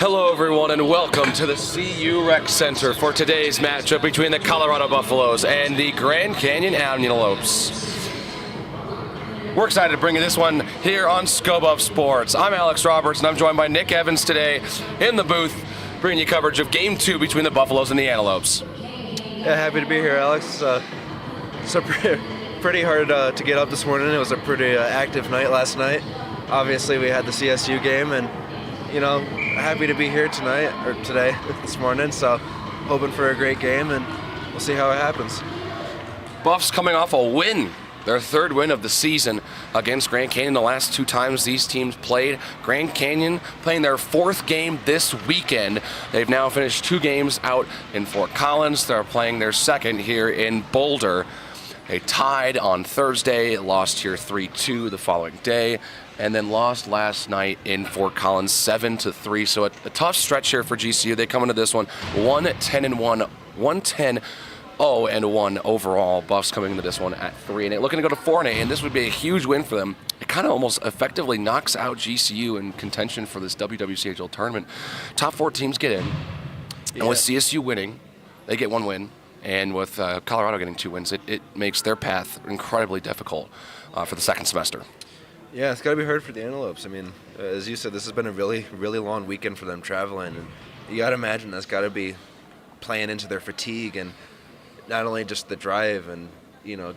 Hello, everyone, and welcome to the CU Rec Center for today's matchup between the Colorado Buffaloes and the Grand Canyon Antelopes. We're excited to bring you this one here on Scope Up Sports. I'm Alex Roberts, and I'm joined by Nick Evans today in the booth, bringing you coverage of Game 2 between the Buffaloes and the Antelopes. Yeah, happy to be here, Alex. It's pretty hard to get up this morning. It was a pretty active night last night. Obviously, we had the CSU game, and happy to be here today, this morning. So, hoping for a great game, and we'll see how it happens. Buffs coming off a win, their third win of the season against Grand Canyon. The last two times these teams played, Grand Canyon playing their fourth game this weekend. They've now finished 2 games out in Fort Collins. They're playing their second here in Boulder. They tied on Thursday, lost here 3-2 the following day, and then lost last night in Fort Collins 7-3. So a tough stretch here for GCU. They come into this one 1-10-1, 1-10-0-1 overall. Buffs coming into this one at 3-8, looking to go to 4-8, and this would be a huge win for them. It kind of almost effectively knocks out GCU in contention for this WWCHL tournament. Top 4 teams get in, and with CSU winning, they get 1 win. And with Colorado getting 2 wins, it makes their path incredibly difficult for the second semester. Yeah, it's got to be hard for the Antelopes. I mean, as you said, this has been a really, really long weekend for them traveling. And you got to imagine that's got to be playing into their fatigue, and not only just the drive and,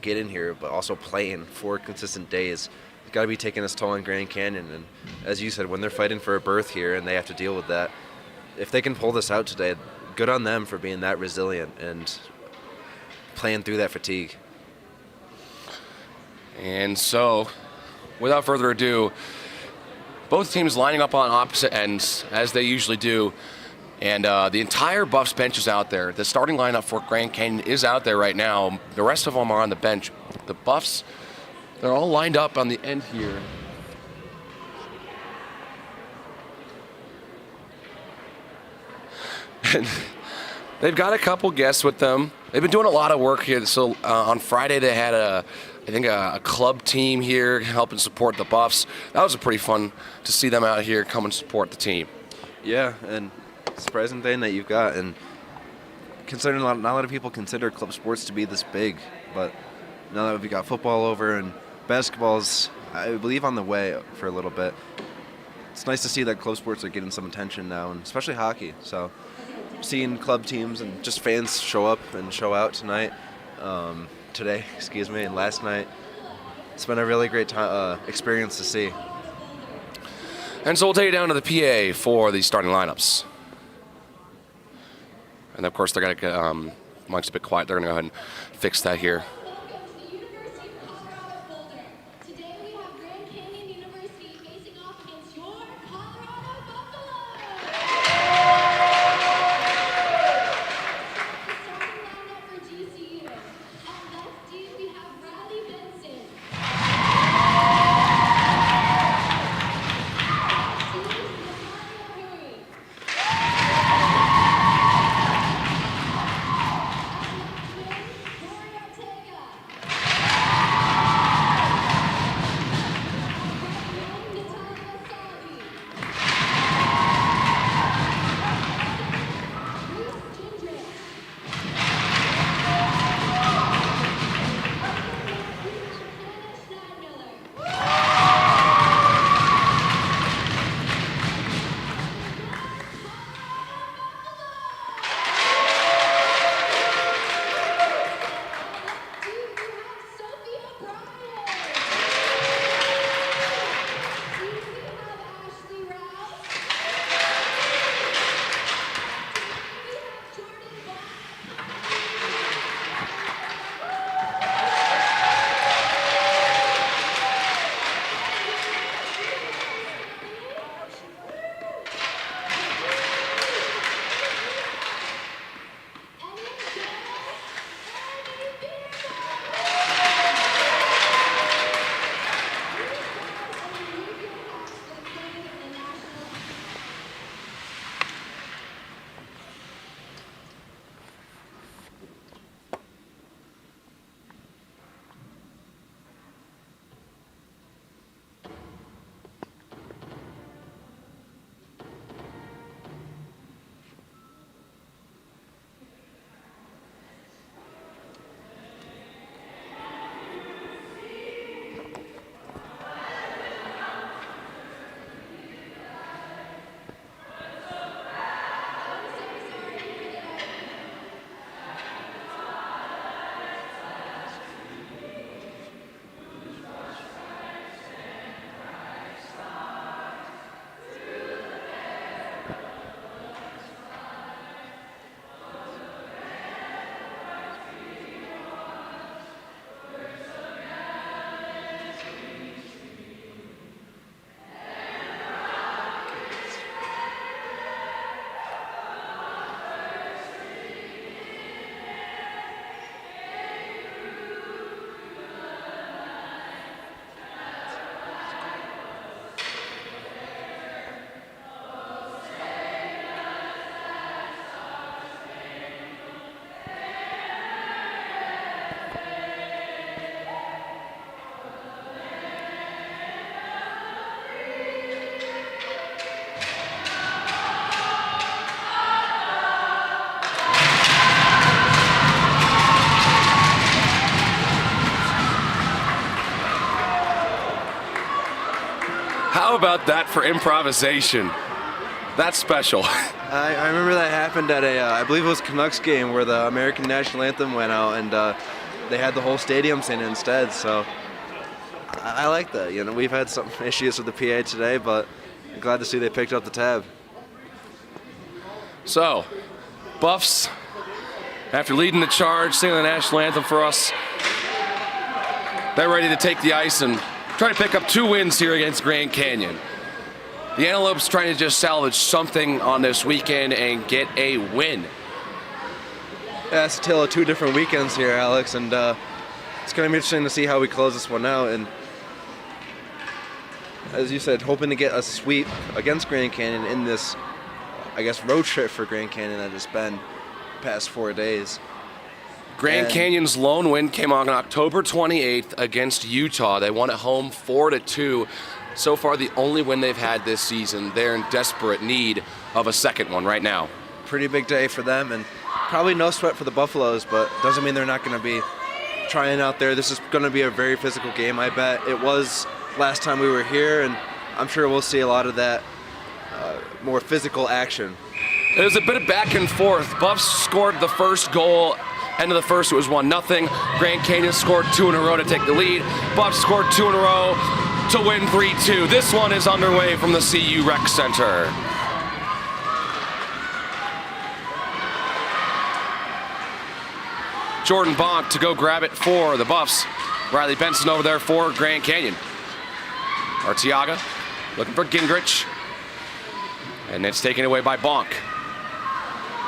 get in here, but also playing 4 consistent days. It's got to be taking its toll on Grand Canyon. And as you said, when they're fighting for a berth here and they have to deal with that, if they can pull this out today, good on them for being that resilient and playing through that fatigue. And so, without further ado, both teams lining up on opposite ends, as they usually do. And the entire Buffs bench is out there. The starting lineup for Grand Canyon is out there right now. The rest of them are on the bench. The Buffs, they're all lined up on the end here. And they've got a couple guests with them. They've been doing a lot of work here. So on Friday they had a club team here helping support the Buffs. That was pretty fun to see them out here come and support the team. Yeah, and surprising thing that you've got, and considering not a lot of people consider club sports to be this big, but now that we've got football over and basketball's, I believe, on the way for a little bit, it's nice to see that club sports are getting some attention now, and especially hockey. So seeing club teams and just fans show up and show out today, and last night, it's been a really great experience to see. And so we'll take you down to the PA for the starting lineups. And of course, they're going to Mike's a bit quiet. They're going to go ahead and fix that here. How about that for improvisation? That's special. I remember that happened at I believe it was Canucks game where the American national anthem went out and they had the whole stadium sing instead. So I like that. You know, we've had some issues with the PA today, but I'm glad to see they picked up the tab. So, Buffs, after leading the charge, singing the national anthem for us, they're ready to take the ice and try to pick up 2 wins here against Grand Canyon. The Antelopes trying to just salvage something on this weekend and get a win. Yeah, it's a tale of 2 different weekends here, Alex, and it's going to be interesting to see how we close this one out. And as you said, hoping to get a sweep against Grand Canyon in this, I guess, road trip for Grand Canyon that has been past 4 days. Grand Canyon's lone win came on October 28th against Utah. They won at home 4-2. So far, the only win they've had this season. They're in desperate need of a second one right now. Pretty big day for them, and probably no sweat for the Buffaloes, but doesn't mean they're not going to be trying out there. This is going to be a very physical game, I bet. It was last time we were here, and I'm sure we'll see a lot of that more physical action. It was a bit of back and forth. Buffs scored the first goal. End of the first, it was 1-0. Grand Canyon scored 2 in a row to take the lead. Buffs scored 2 in a row to win 3-2. This one is underway from the CU Rec Center. Jordan Bonk to go grab it for the Buffs. Riley Benson over there for Grand Canyon. Arteaga looking for Gingrich. And it's taken away by Bonk.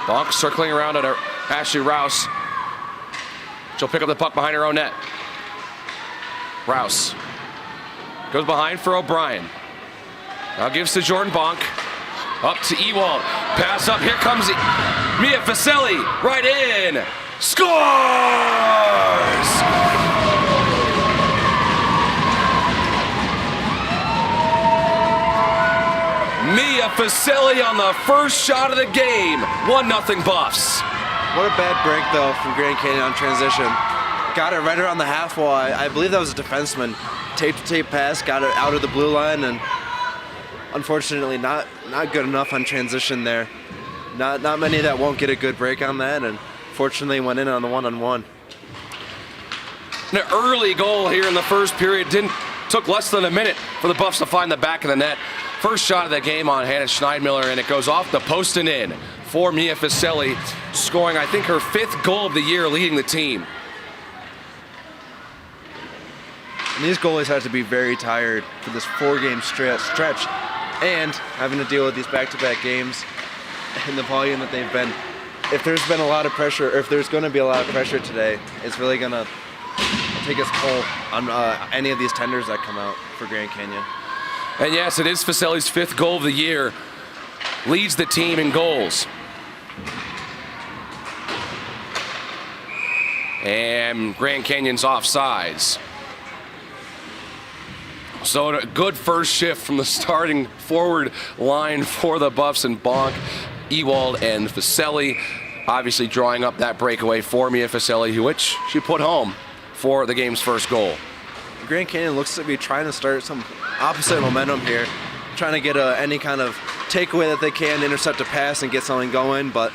Bonk circling around at Ashley Rouse. She'll pick up the puck behind her own net. Rouse goes behind for O'Brien. Now gives to Jordan Bonk. Up to Ewald. Pass up. Here comes Mia Faselli. Right in. Scores! Mia Faselli on the first shot of the game. 1-0 Buffs. What a bad break, though, from Grand Canyon on transition. Got it right around the half wall. I believe that was a defenseman. Tape-to-tape pass, got it out of the blue line, and unfortunately not good enough on transition there. Not many that won't get a good break on that, and fortunately went in on the one-on-one. An early goal here in the first period. Took less than a minute for the Buffs to find the back of the net. First shot of the game on Hannah Schneidmiller, and it goes off the post and in for Mia Faselli, scoring, I think, her 5th goal of the year, leading the team. And these goalies have to be very tired for this 4-game stretch and having to deal with these back-to-back games and the volume that they've been. If there's been a lot of pressure, or if there's going to be a lot of pressure today, it's really going to take its toll on any of these tenders that come out for Grand Canyon. And yes, it is Faselli's 5th goal of the year. Leads the team in goals. And Grand Canyon's offsides. So a good first shift from the starting forward line for the Buffs, and Bonk, Ewald, and Faselli. Obviously drawing up that breakaway for Mia Faselli, which she put home for the game's first goal. Grand Canyon looks to be trying to start some opposite momentum here, trying to get any kind of takeaway that they can, intercept a pass and get something going, but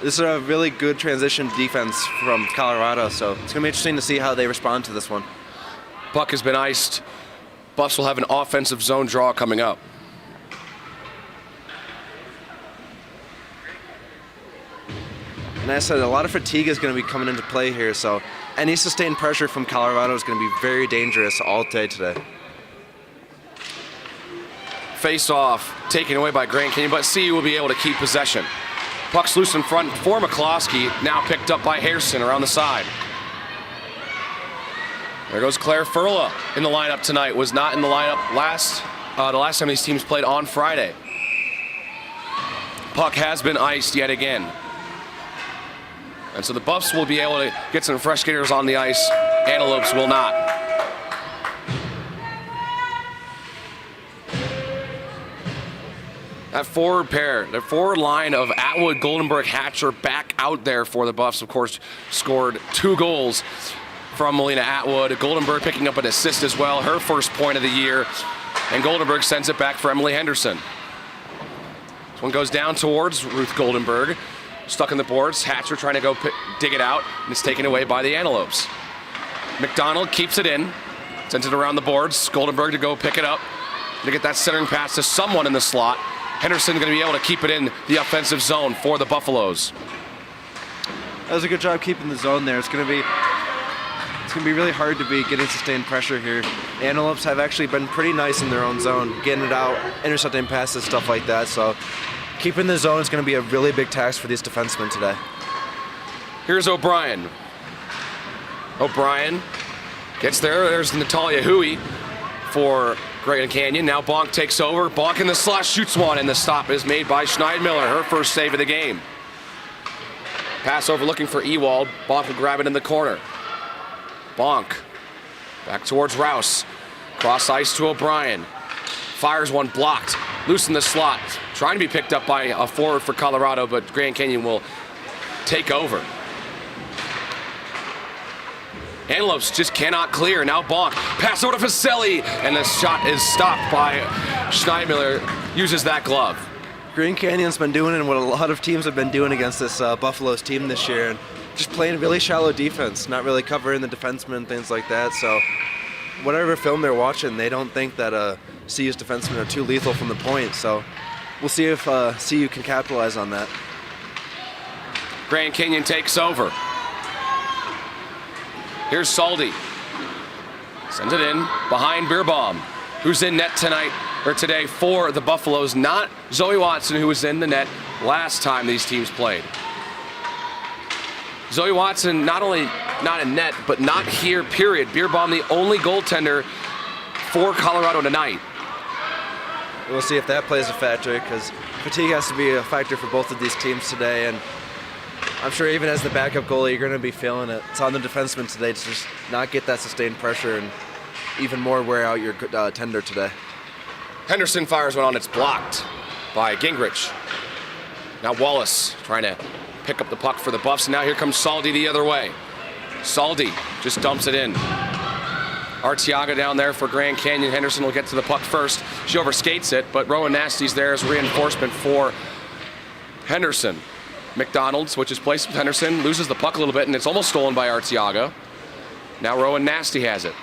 this is a really good transition defense from Colorado, so it's going to be interesting to see how they respond to this one. Puck has been iced. Buffs will have an offensive zone draw coming up. And as I said, a lot of fatigue is going to be coming into play here, so any sustained pressure from Colorado is going to be very dangerous all day today. Face off, taken away by Grand Canyon, but CU will be able to keep possession. Puck's loose in front for McCloskey, now picked up by Hairston around the side. There goes Claire Furla in the lineup tonight. Was not in the lineup the last time these teams played on Friday. Puck has been iced yet again. And so the Buffs will be able to get some fresh skaters on the ice. Antelopes will not. That forward pair, the forward line of Atwood, Goldenberg, Hatcher back out there for the Buffs. Of course, scored 2 goals from Melina Atwood. Goldenberg picking up an assist as well, her first point of the year. And Goldenberg sends it back for Emily Henderson. This one goes down towards Ruth Goldenberg. Stuck in the boards. Hatcher trying to go dig it out, and it's taken away by the Antelopes. McDonald keeps it in, sends it around the boards. Goldenberg to go pick it up, to get that centering pass to someone in the slot. Henderson going to be able to keep it in the offensive zone for the Buffaloes. That was a good job keeping the zone there. It's going to be really hard to be getting sustained pressure here. Antelopes have actually been pretty nice in their own zone, getting it out, intercepting passes, stuff like that. So keeping the zone is going to be a really big task for these defensemen today. Here's O'Brien. O'Brien gets there. There's Natalia Hui for Grand Canyon. Now Bonk takes over. Bonk in the slot, shoots one, and the stop is made by Schneidmiller, her first save of the game. Pass over looking for Ewald. Bonk will grab it in the corner. Bonk back towards Rouse. Cross ice to O'Brien. Fires one, blocked. Loose in the slot. Trying to be picked up by a forward for Colorado, but Grand Canyon will take over. Antelopes just cannot clear. Now Bonk. Pass over to Faselli, and the shot is stopped by Schneidmiller. Uses that glove. Grand Canyon's been doing what a lot of teams have been doing against this Buffaloes team this year, and just playing really shallow defense, not really covering the defensemen, things like that. So whatever film they're watching, they don't think that CU's defensemen are too lethal from the point. So we'll see if CU can capitalize on that. Grand Canyon takes over. Here's Saldi. Sends it in behind Beerbaum, who's in net today for the Buffaloes, not Zoe Watson, who was in the net last time these teams played. Zoe Watson not only not in net, but not here, period. Beerbaum, the only goaltender for Colorado tonight. We'll see if that plays a factor, because fatigue has to be a factor for both of these teams today, and I'm sure even as the backup goalie, you're going to be feeling it. It's on the defensemen today to just not get that sustained pressure and even more wear out your tender today. Henderson fires one on, it's blocked by Gingrich. Now Wallace trying to pick up the puck for the Buffs, and now here comes Saldi the other way. Saldi just dumps it in. Arteaga down there for Grand Canyon. Henderson will get to the puck first. She overskates it, but Rowan Nasty's there as reinforcement for Henderson. McDonald switches places with Henderson, loses the puck a little bit, and it's almost stolen by Arteaga. Now Rowan Nasty has it.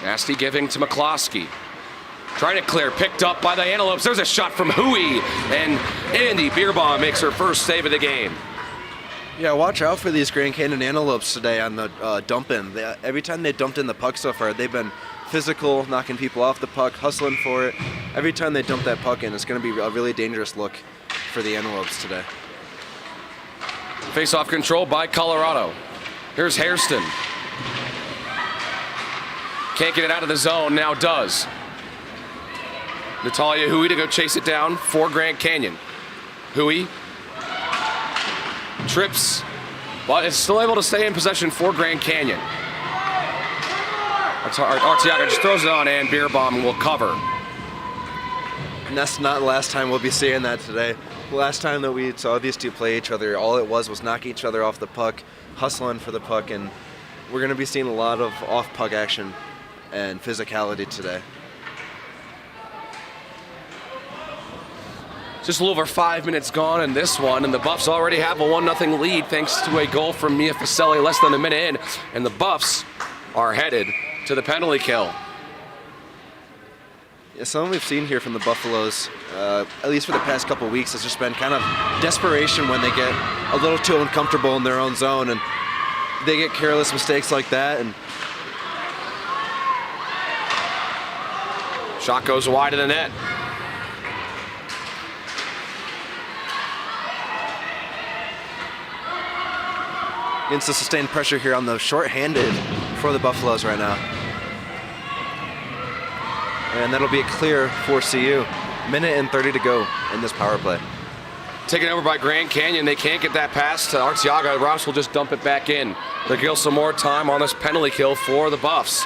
Nasty giving to McCloskey. Trying to clear, picked up by the Antelopes. There's a shot from Hui, and Andy Beerbaum makes her first save of the game. Yeah, watch out for these Grand Canyon Antelopes today on the dump-in. Every time they dumped in the puck so far, they've been physical, knocking people off the puck, hustling for it. Every time they dump that puck in, it's going to be a really dangerous look for the Antelopes today. Face-off control by Colorado. Here's Hairston. Can't get it out of the zone, now does. Natalia Hui to go chase it down for Grand Canyon. Hui trips, but is still able to stay in possession for Grand Canyon. Arteaga just throws it on, and Beerbaum will cover. And that's not the last time we'll be seeing that today. The last time that we saw these two play each other, all it was knocking each other off the puck, hustling for the puck, and we're going to be seeing a lot of off-puck action and physicality today. Just a little over 5 minutes gone in this one, and the Buffs already have a 1-0 lead thanks to a goal from Mia Faselli less than a minute in, and the Buffs are headed to the penalty kill. Yeah, something we've seen here from the Buffaloes, at least for the past couple of weeks, has just been kind of desperation when they get a little too uncomfortable in their own zone, and they get careless mistakes like that. And shot goes wide of the net. Against the sustained pressure here on the short-handed for the Buffaloes right now. And that'll be a clear for CU. Minute and 30 to go in this power play. Taken over by Grand Canyon. They can't get that pass to Arteaga. Ross will just dump it back in. They'll kill some more time on this penalty kill for the Buffs.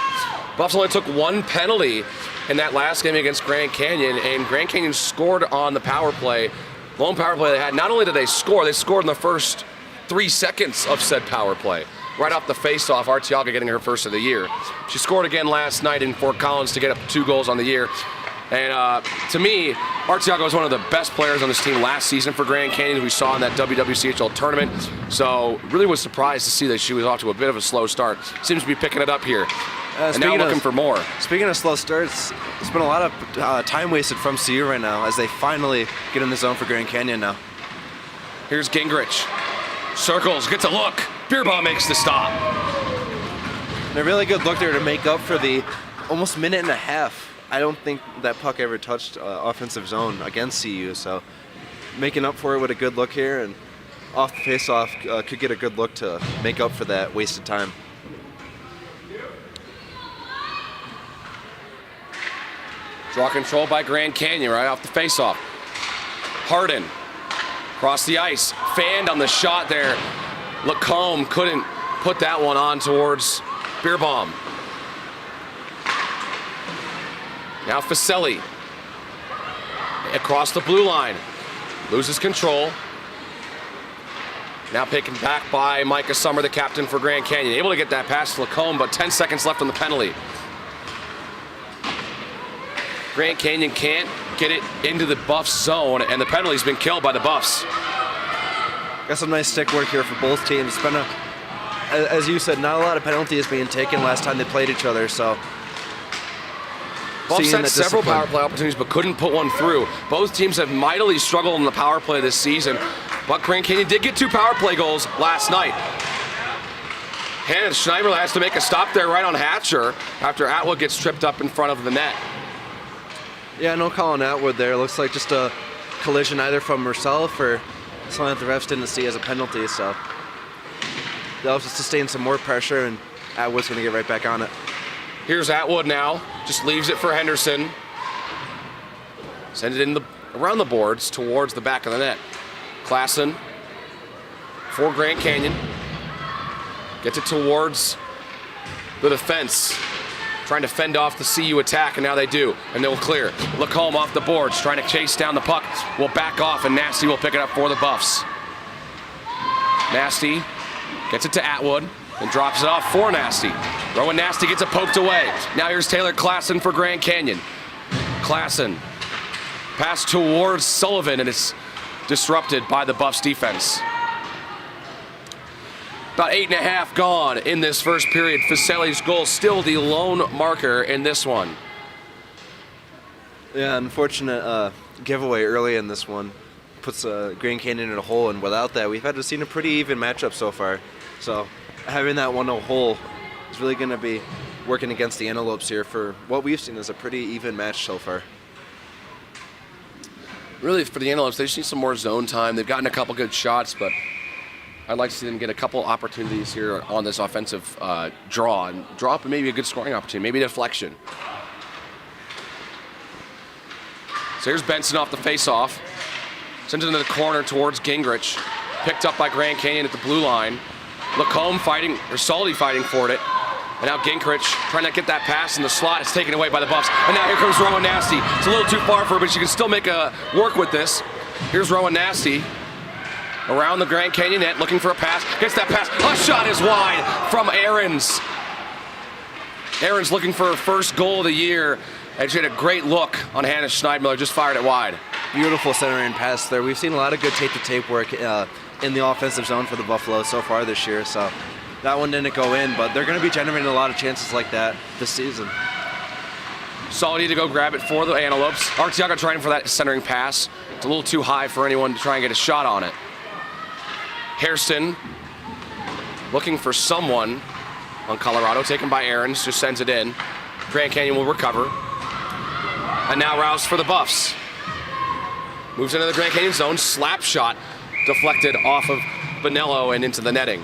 Buffs only took one penalty in that last game against Grand Canyon, and Grand Canyon scored on the power play. Lone power play they had. Not only did they scored in the first 3 seconds of said power play. Right off the face-off, Arteaga getting her first of the year. She scored again last night in Fort Collins to get up 2 goals on the year. And to me, Arteaga was one of the best players on this team last season for Grand Canyon. We saw in that WWCHL tournament. So really was surprised to see that she was off to a bit of a slow start. Seems to be picking it up here. And now looking for more. Speaking of slow starts, there's been a lot of time wasted from CU right now as they finally get in the zone for Grand Canyon now. Here's Gingrich. Circles, gets a look. Beerball makes the stop. And a really good look there to make up for the almost minute and a half. I don't think that puck ever touched offensive zone against CU, so making up for it with a good look here, and off the face-off could get a good look to make up for that wasted time. Draw control by Grand Canyon right off the face-off. Harden across the ice, fanned on the shot there. Lacombe couldn't put that one on towards Beerbaum. Now Facelli across the blue line, loses control. Now taken back by Micah Summer, the captain for Grand Canyon. Able to get that past Lacombe, but 10 seconds left on the penalty. Grand Canyon can't get it into the Buffs zone, and the penalty's been killed by the Buffs. Got some nice stick work here for both teams. It's been as you said, not a lot of penalties being taken last time they played each other, so. Buffs had several power play opportunities but couldn't put one through. Both teams have mightily struggled in the power play this season, but Grand Canyon did get 2 power play goals last night. Hannah Schneiderler has to make a stop there right on Hatcher after Atwood gets tripped up in front of the net. Yeah, no Colin Atwood there. Looks like just a collision either from herself or something that the refs didn't see as a penalty, so they'll have to sustain some more pressure, and Atwood's going to get right back on it. Here's Atwood now, just leaves it for Henderson. Send it in around the boards towards the back of the net. Klassen for Grand Canyon. Gets it towards the defense. Trying to fend off the CU attack, and now they do, and they'll clear. Lacombe off the boards, trying to chase down the puck. Will back off, and Nasty will pick it up for the Buffs. Nasty gets it to Atwood, and drops it off for Nasty. Rowan Nasty gets it poked away. Now here's Taylor Klassen for Grand Canyon. Klassen, pass towards Sullivan, and it's disrupted by the Buffs defense. About 8.5 gone in this first period. Facelli's goal still the lone marker in this one. Yeah, unfortunate giveaway early in this one. Puts Grand Canyon in a hole, and without that, we've had to see a pretty even matchup so far. So having that 1-0 hole is really going to be working against the Antelopes here for what we've seen as a pretty even match so far. Really, for the Antelopes, they just need some more zone time. They've gotten a couple good shots, but I'd like to see them get a couple opportunities here on this offensive draw and draw up maybe a good scoring opportunity, maybe a deflection. So here's Benson off the face-off. Sends it into the corner towards Gingrich. Picked up by Grand Canyon at the blue line. Lacombe fighting, or Salty fighting for it. And now Gingrich trying to get that pass in the slot. It's taken away by the Buffs. And now here comes Rowan Nasty. It's a little too far for her, but she can still make a work with this. Here's Rowan Nasty. Around the Grand Canyon net, looking for a pass. Gets that pass. A shot is wide from Ahrens. Ahrens looking for her first goal of the year. And she had a great look on Hannah Schneidmiller, just fired it wide. Beautiful centering pass there. We've seen a lot of good tape-to-tape work in the offensive zone for the Buffaloes so far this year. So that one didn't go in, but they're going to be generating a lot of chances like that this season. Salty to go grab it for the Antelopes. Arteaga trying for that centering pass. It's a little too high for anyone to try and get a shot on it. Hairston looking for someone on Colorado, taken by Ahrens, just sends it in. Grand Canyon will recover. And now Rouse for the Buffs. Moves into the Grand Canyon zone, slap shot deflected off of Bonello and into the netting.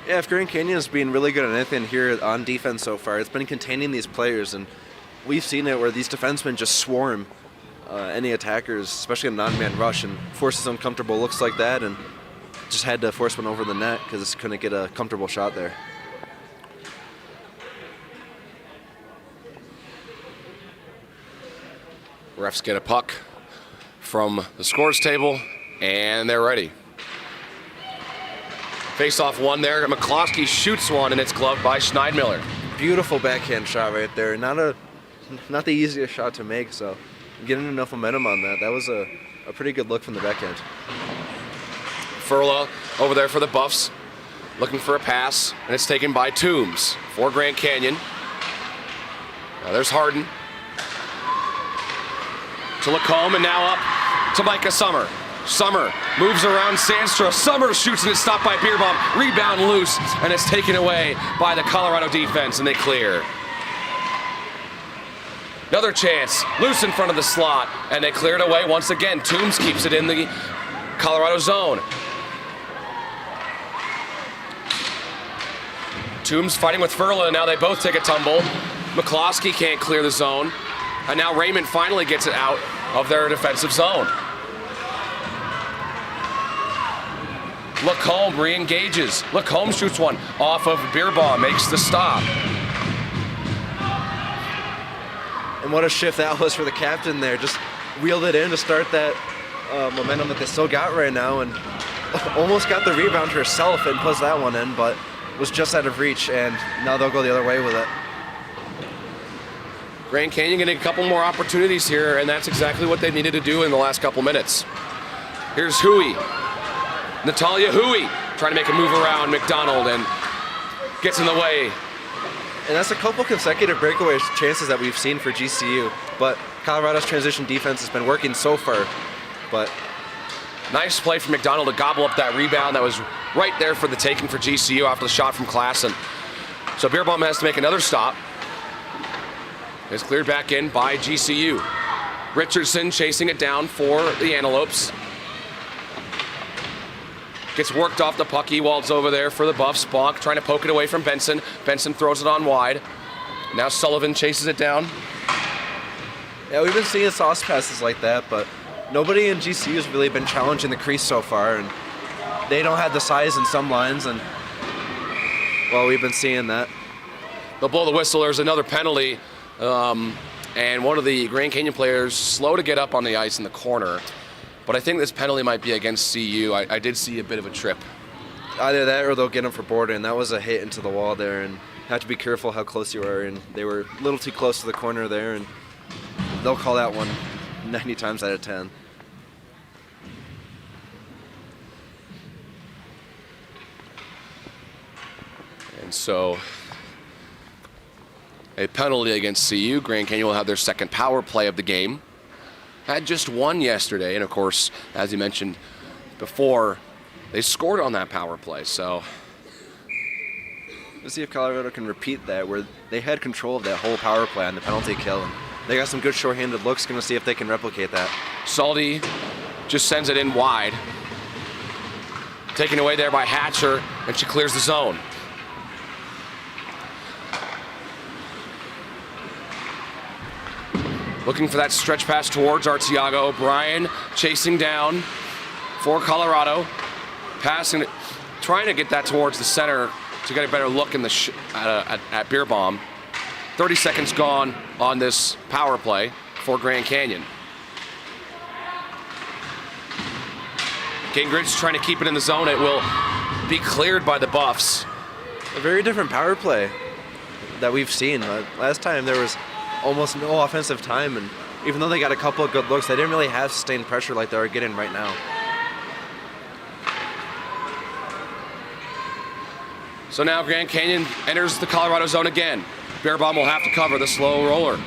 Yeah, if Grand Canyon is being really good at anything here on defense so far, it's been containing these players, and we've seen it where these defensemen just swarm any attackers, especially a non-man rush, and forces uncomfortable looks like that, and just had to force one over the net because couldn't get a comfortable shot there. Refs get a puck from the scores table, and they're ready. Face-off one there. McCloskey shoots one, and it's gloved by Schneidmiller. Beautiful backhand shot right there. Not a not the easiest shot to make. So getting enough momentum on that, that was a pretty good look from the backhand. Furla over there for the Buffs, looking for a pass, and it's taken by Toombs for Grand Canyon. Now there's Harden. To Lacombe, and now up to Micah Summer. Summer moves around Sandstra. Summer shoots and it's stopped by Beerbaum. Rebound loose, and it's taken away by the Colorado defense, and they clear. Another chance, loose in front of the slot, and they clear it away once again. Toombs keeps it in the Colorado zone. Toombs fighting with Furla, and now they both take a tumble. McCloskey can't clear the zone, and now Raymond finally gets it out of their defensive zone. Lacombe re-engages. Lacombe shoots one off of Beerbaum, makes the stop. And what a shift that was for the captain there. Just wheeled it in to start that momentum that they still got right now, and almost got the rebound herself and puts that one in, but was just out of reach, and now they'll go the other way with it. Grand Canyon getting a couple more opportunities here, and that's exactly what they needed to do in the last couple minutes. Here's Hui. Natalia Hui trying to make a move around McDonald and gets in the way. And that's a couple consecutive breakaway chances that we've seen for GCU, but Colorado's transition defense has been working so far. But nice play from McDonald to gobble up that rebound that was right there for the taking for GCU after the shot from Klassen. So Beerbaum has to make another stop. It's cleared back in by GCU. Richardson chasing it down for the Antelopes. Gets worked off the puck. Ewald's over there for the Buffs. Bonk trying to poke it away from Benson. Benson throws it on wide. Now Sullivan chases it down. Yeah, we've been seeing sauce passes like that, but nobody in GCU has really been challenging the crease so far, and they don't have the size in some lines, and well, we've been seeing that. They'll blow the whistle. There's another penalty, and one of the Grand Canyon players slow to get up on the ice in the corner. But I think this penalty might be against CU. I did see a bit of a trip. Either that or they'll get him for boarding. That was a hit into the wall there, and have to be careful how close you are. And they were a little too close to the corner there, and they'll call that one 90 times out of 10. And so a penalty against CU. Grand Canyon will have their second power play of the game. Had just one yesterday, and of course, as you mentioned before, they scored on that power play. So let's see if Colorado can repeat that, where they had control of that whole power play on the penalty kill, and they got some good shorthanded looks. Going to see if they can replicate that. Salty just sends it in wide, taken away there by Hatcher, and she clears the zone. Looking for that stretch pass towards Artiago. O'Brien chasing down for Colorado. Passing it, trying to get that towards the center to get a better look in the at Beerbaum. 30 seconds gone on this power play for Grand Canyon. Gingrich trying to keep it in the zone. It will be cleared by the Buffs. A very different power play that we've seen. Last time there was almost no offensive time, and even though they got a couple of good looks, they didn't really have sustained pressure like they are getting right now. So now Grand Canyon enters the Colorado zone again. Beerbaum will have to cover the slow roller.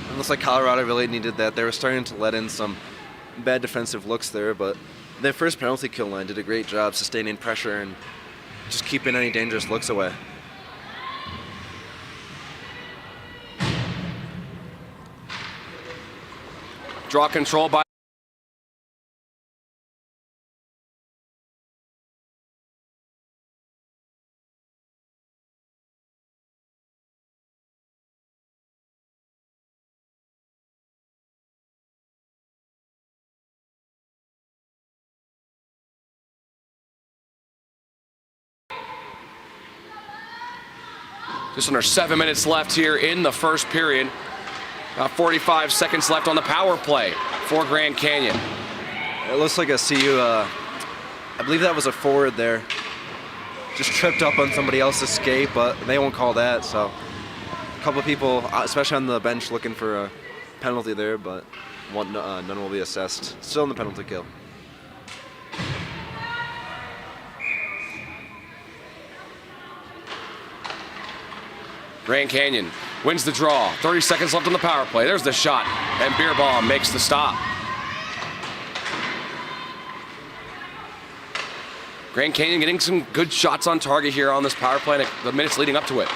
It looks like Colorado really needed that. They were starting to let in some bad defensive looks there, but their first penalty kill line did a great job sustaining pressure and just keeping any dangerous looks away. Draw control by just under 7 minutes left here in the first period. 45 seconds left on the power play for Grand Canyon. It looks like a CU, I believe that was a forward there. Just tripped up on somebody else's skate, but they won't call that, so A couple of people, especially on the bench, looking for a penalty there, but none will be assessed. Still in the penalty kill. Grand Canyon wins the draw. 30 seconds left on the power play. There's the shot, and Beerbaum makes the stop. Grand Canyon getting some good shots on target here on this power play in the minutes leading up to it.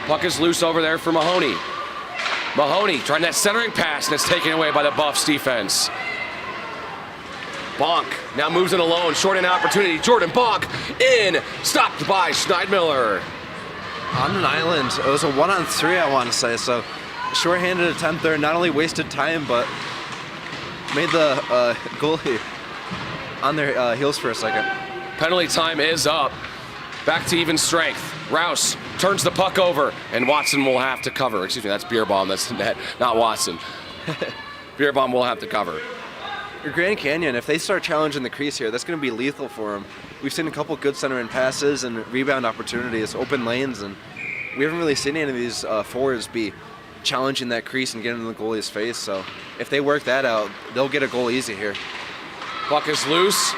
Puck is loose over there for Mahoney. Mahoney trying that centering pass, and it's taken away by the Buffs defense. Bonk now moves in alone. Short end opportunity. Jordan Bonk in. Stopped by Schneidmiller. On an island. It was a 1-on-3, I want to say. So, shorthanded attempt there. Not only wasted time, but made the goalie on their heels for a second. Penalty time is up. Back to even strength. Rouse turns the puck over, and Watson will have to cover. Excuse me, that's Beerbaum. That's the net, not Watson. Beerbaum will have to cover. Grand Canyon, if they start challenging the crease here, that's going to be lethal for them. We've seen a couple good center-in passes and rebound opportunities, open lanes, and we haven't really seen any of these forwards be challenging that crease and getting in the goalie's face. So if they work that out, they'll get a goal easy here. Puck is loose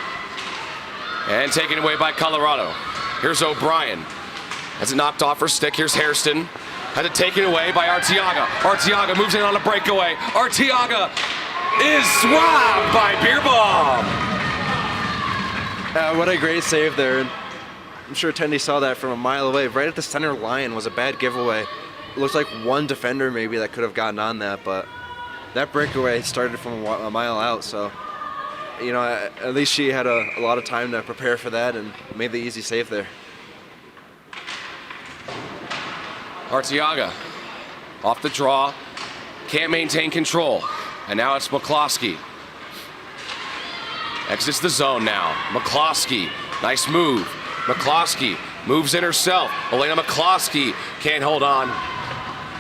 and taken away by Colorado. Here's O'Brien. Has it knocked off her stick. Here's Hairston. Has it taken away by Arteaga. Arteaga moves in on a breakaway. Arteaga is swabbed by Beerbaum. What a great save there. I'm sure Tendy saw that from a mile away. Right at the center line was a bad giveaway. It looks like one defender maybe that could have gotten on that, but that breakaway started from a mile out. So, you know, at least she had a lot of time to prepare for that and made the easy save there. Arteaga off the draw, can't maintain control, and now it's McCloskey. Exits the zone now. McCloskey, nice move. McCloskey moves in herself. Elena McCloskey can't hold on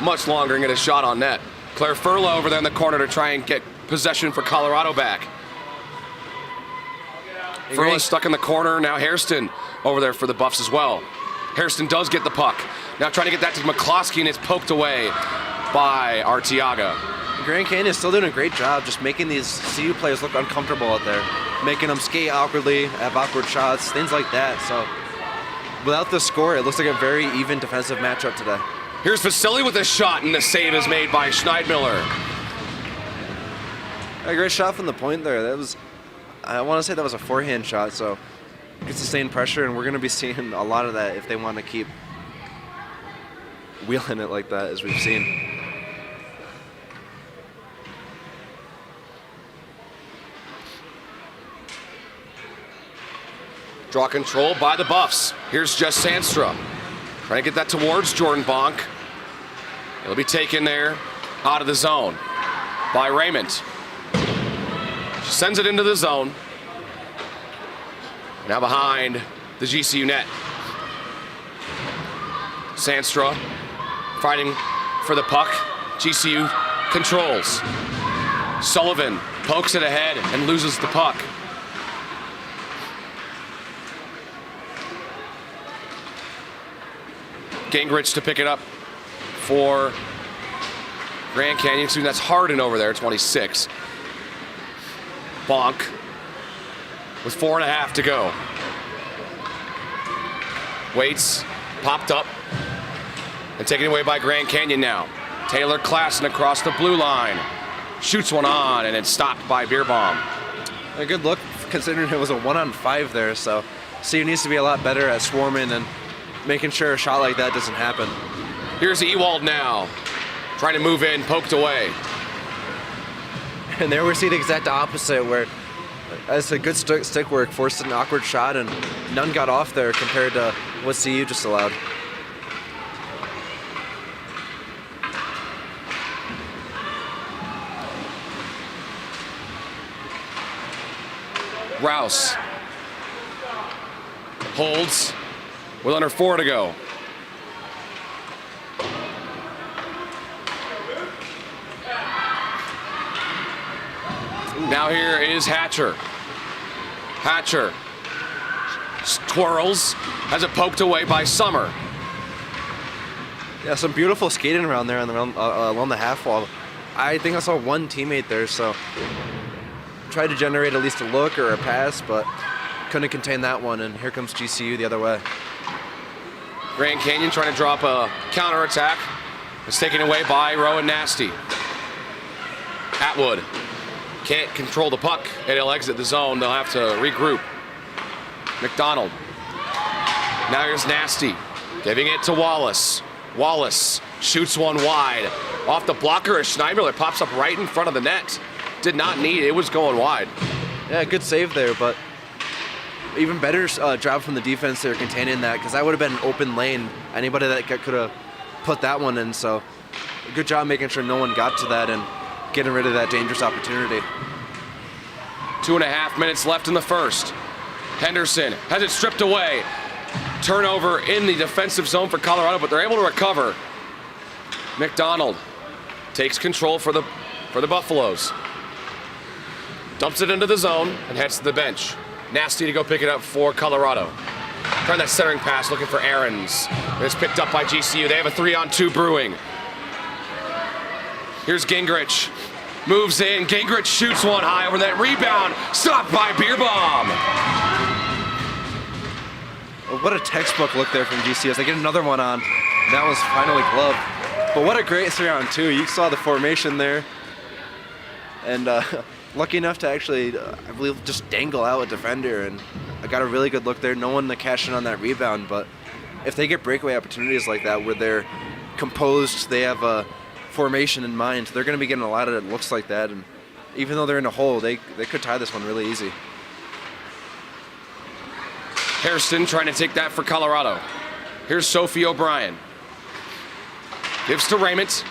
much longer and get a shot on net. Claire Furlow over there in the corner to try and get possession for Colorado back. Furlow stuck in the corner. Now Hairston over there for the Buffs as well. Hairston does get the puck. Now trying to get that to McCloskey, and it's poked away by Arteaga. Grand Canyon is still doing a great job just making these CU players look uncomfortable out there. Making them skate awkwardly, have awkward shots, things like that. So without the score, it looks like a very even defensive matchup today. Here's Vasily with a shot, and the save is made by Schneidmiller. A great shot from the point there. That was, I want to say that was a forehand shot, so it can sustain pressure, and we're going to be seeing a lot of that if they want to keep wheeling it like that, as we've seen. Draw control by the Buffs. Here's Jess Sandstrom. Trying to get that towards Jordan Bonk. It'll be taken there out of the zone by Raymond. She sends it into the zone. Now behind the GCU net. Sandstra fighting for the puck. GCU controls. Sullivan pokes it ahead and loses the puck. Gingrich to pick it up for Grand Canyon. Excuse me, that's Harden over there, 26. Bonk with 4.5 to go. Waits, popped up, and taken away by Grand Canyon now. Taylor Klassen across the blue line. Shoots one on, and it's stopped by Beerbaum. A good look, considering it was a 1-on-5 there, so CU needs to be a lot better at swarming and making sure a shot like that doesn't happen. Here's Ewald now, trying to move in, poked away. And there we see the exact opposite, where it's a good stick work, forced an awkward shot, and none got off there compared to what CU just allowed. Rouse holds with under 4 to go. Now here is Hatcher. Hatcher twirls, has it poked away by Summer. Yeah, some beautiful skating around there along the half wall. I think I saw one teammate there, so tried to generate at least a look or a pass, but couldn't contain that one, and here comes GCU the other way. Grand Canyon trying to drop a counterattack. It's taken away by Rowan Nasty. Atwood can't control the puck, and he'll exit the zone. They'll have to regroup. McDonald. Now here's Nasty, giving it to Wallace. Wallace shoots one wide. Off the blocker of Schneidmiller, pops up right in front of the net. Did not need it, was going wide. Yeah, good save there, but even better job from the defense there containing that, because that would have been an open lane. Anybody that could have put that one in, so good job making sure no one got to that and getting rid of that dangerous opportunity. 2.5 minutes left in the first. Henderson has it stripped away. Turnover in the defensive zone for Colorado, but they're able to recover. McDonald takes control for the Buffaloes. Dumps it into the zone and heads to the bench. Nasty to go pick it up for Colorado. Trying that centering pass, looking for Aarons. It's picked up by GCU. They have a 3-on-2 brewing. Here's Gingrich. Moves in. Gingrich shoots one high over that rebound. Stopped by Beerbomb. Well, what a textbook look there from GCU as they get another one on. That was finally gloved. But what a great 3-on-2. You saw the formation there. And lucky enough to actually, I believe, just dangle out a defender. And I got a really good look there. No one to cash in on that rebound. But if they get breakaway opportunities like that where they're composed, they have a formation in mind, they're going to be getting a lot of looks like that. And even though they're in a hole, they could tie this one really easy. Hairston trying to take that for Colorado. Here's Sophie O'Brien. Gives to Raymond.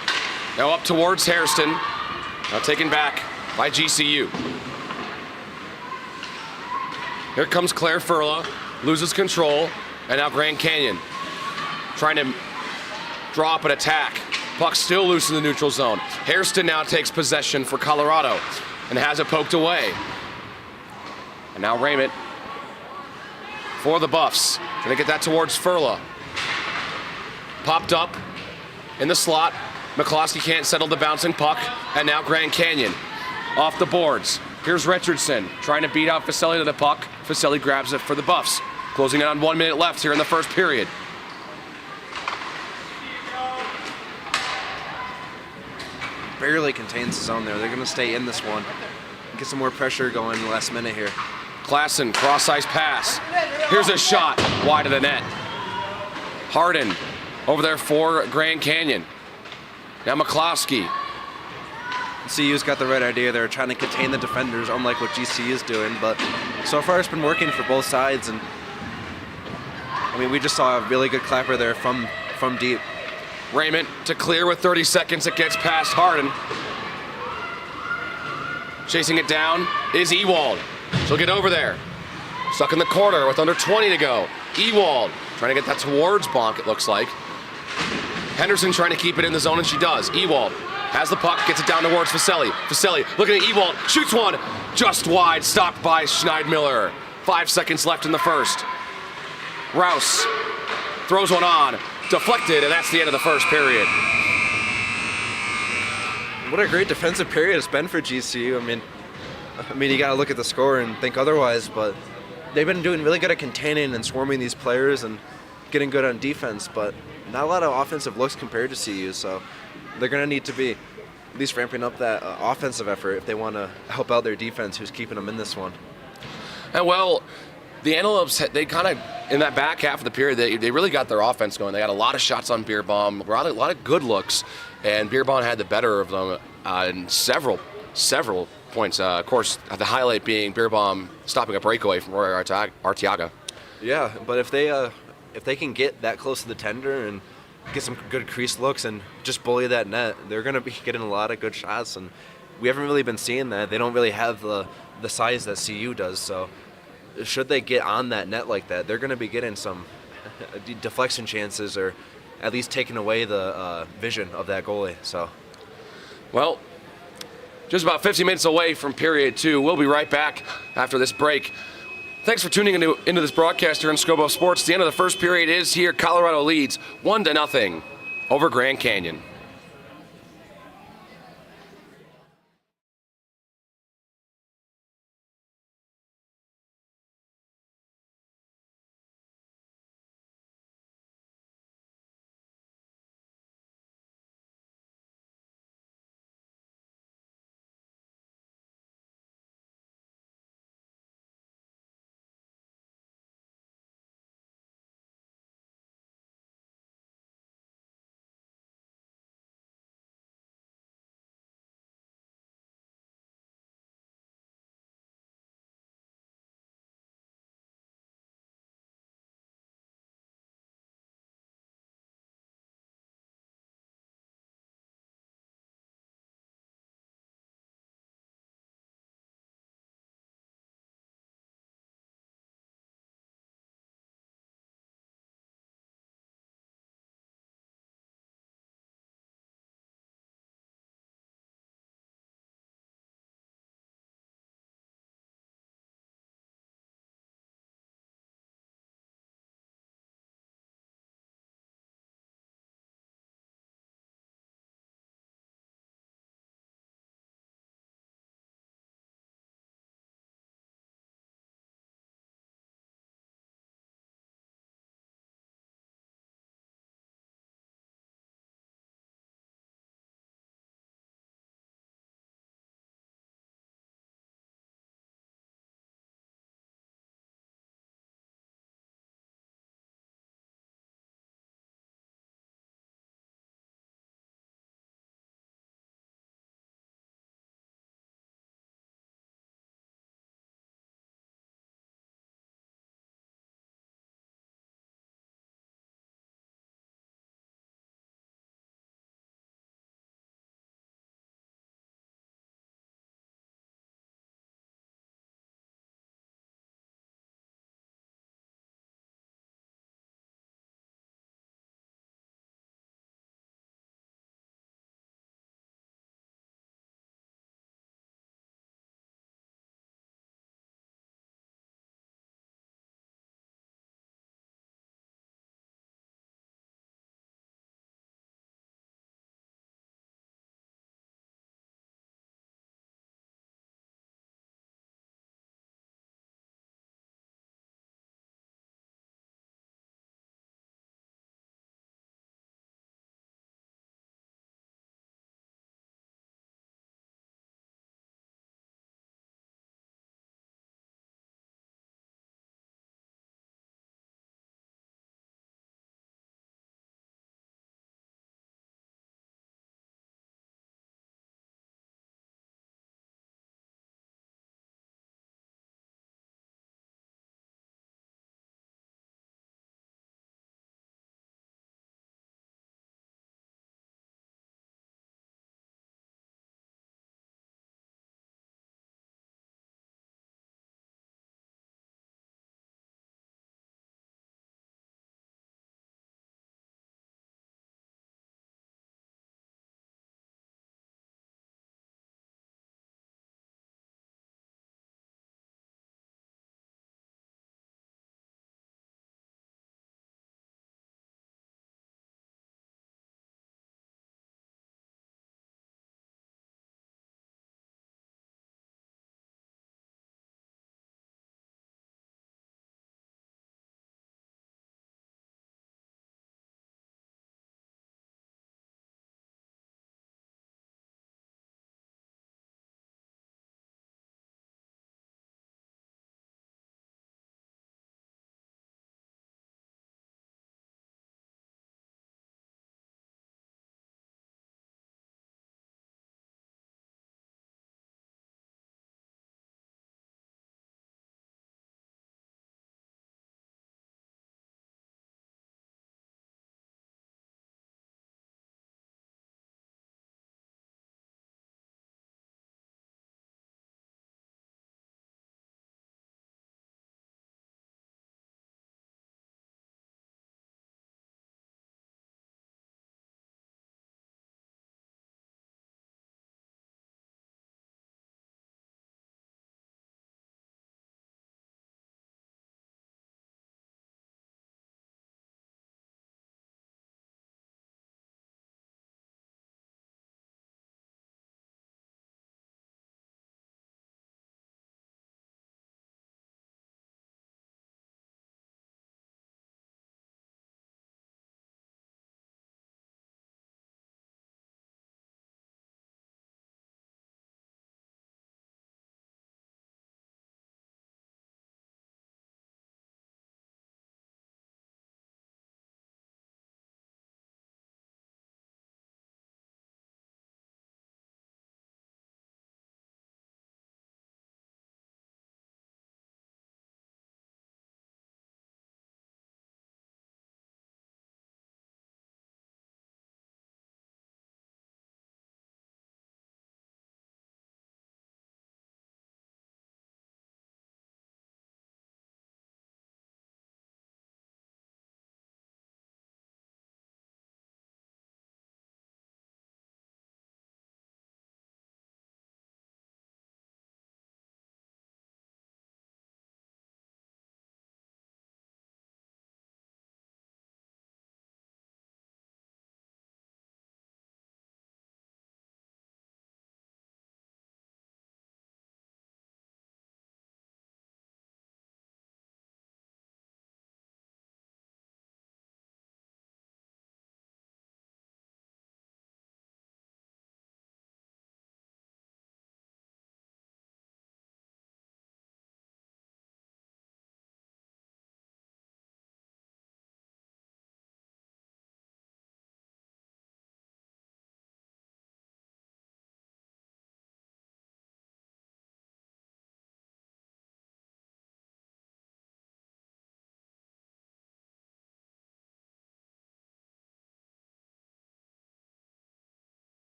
Now up towards Hairston. Now taken back by GCU. Here comes Claire Furla. Loses control. And now Grand Canyon trying to draw up an attack. Puck still loose in the neutral zone. Hairston now takes possession for Colorado and has it poked away. And now Raymond for the Buffs. Gonna get that towards Furla. Popped up in the slot. McCloskey can't settle the bouncing puck. And now Grand Canyon off the boards. Here's Richardson trying to beat out Faselli to the puck. Faselli grabs it for the Buffs. Closing in on 1 minute left here in the first period. Barely contains the zone there. They're going to stay in this one. Get some more pressure going in the last minute here. Klassen, cross-ice pass. Here's a shot wide of the net. Harden over there for Grand Canyon. Now McCloskey. CU's got the right idea. They're trying to contain the defenders, unlike what GCU is doing. But so far, it's been working for both sides. And I mean, we just saw a really good clapper there from deep. Raymond to clear with 30 seconds. It gets past Harden. Chasing it down is Ewald. She'll get over there. Stuck in the corner with under 20 to go. Ewald trying to get that towards Bonk, it looks like. Henderson trying to keep it in the zone, and she does. Ewald has the puck, gets it down towards Faselli. Faselli looking at Ewald, shoots one just wide, stopped by Schneidmiller. 5 seconds left in the first. Rouse throws one on, deflected, and that's the end of the first period. What a great defensive period it's been for GCU. I mean, you got to look at the score and think otherwise, but they've been doing really good at containing and swarming these players and getting good on defense, but not a lot of offensive looks compared to CU, so they're going to need to be at least ramping up that offensive effort if they want to help out their defense, who's keeping them in this one. And well, the Antelopes, they kind of, in that back half of the period, they really got their offense going. They got a lot of shots on Beerbaum, a lot of good looks, and Beerbaum had the better of them in several points. Of course, the highlight being Beerbaum stopping a breakaway from Roy Arteaga. Yeah, but if they can get that close to the tender and get some good crease looks and just bully that net, they're going to be getting a lot of good shots, and we haven't really been seeing that. They don't really have the size that CU does, so should they get on that net like that, they're going to be getting some deflection chances or at least taking away the vision of that goalie. So, well, just about 50 minutes away from period 2. We'll be right back after this break. Thanks for tuning into this broadcast here in Scobo Sports. The end of the first period is here. Colorado leads 1-0 over Grand Canyon.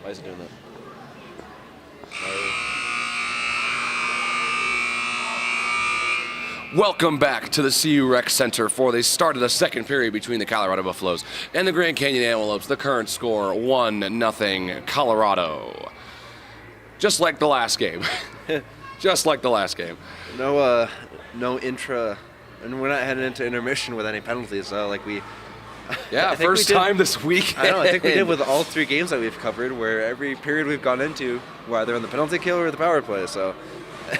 Why is it doing that? Welcome back to the CU Rec Center for the start of the second period between the Colorado Buffaloes and the Grand Canyon Antelopes. The current score 1-0 Colorado. Just like the last game. Just like the last game. No intra, and we're not heading into intermission with any penalties. Like we. Yeah, I think first we did- time this week. I know. I think we did with all 3 games that we've covered, where every period we've gone into, we're either in the penalty kill or the power play. So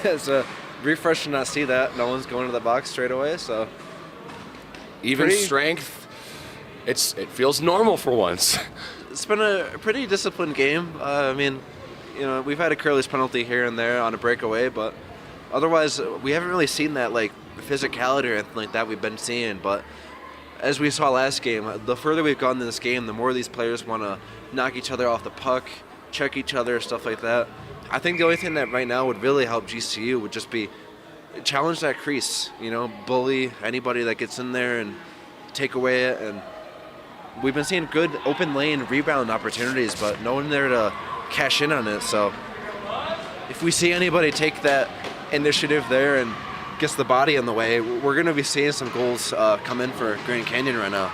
it's a refresh to not see that. No one's going to the box straight away. So Even pretty- strength. It feels normal for once. it's been a pretty disciplined game. I mean, we've had a careless penalty here and there on a breakaway, but otherwise we haven't really seen that like physicality or anything like that we've been seeing. But as we saw last game, the further we've gone in this game, the more these players want to knock each other off the puck, check each other, stuff like that. I think the only thing that right now would really help GCU would just be challenge that crease, bully anybody that gets in there and take away it. And we've been seeing good open lane rebound opportunities, but no one there to cash in on it. So if we see anybody take that initiative there and gets the body in the way, we're going to be seeing some goals come in for Grand Canyon right now.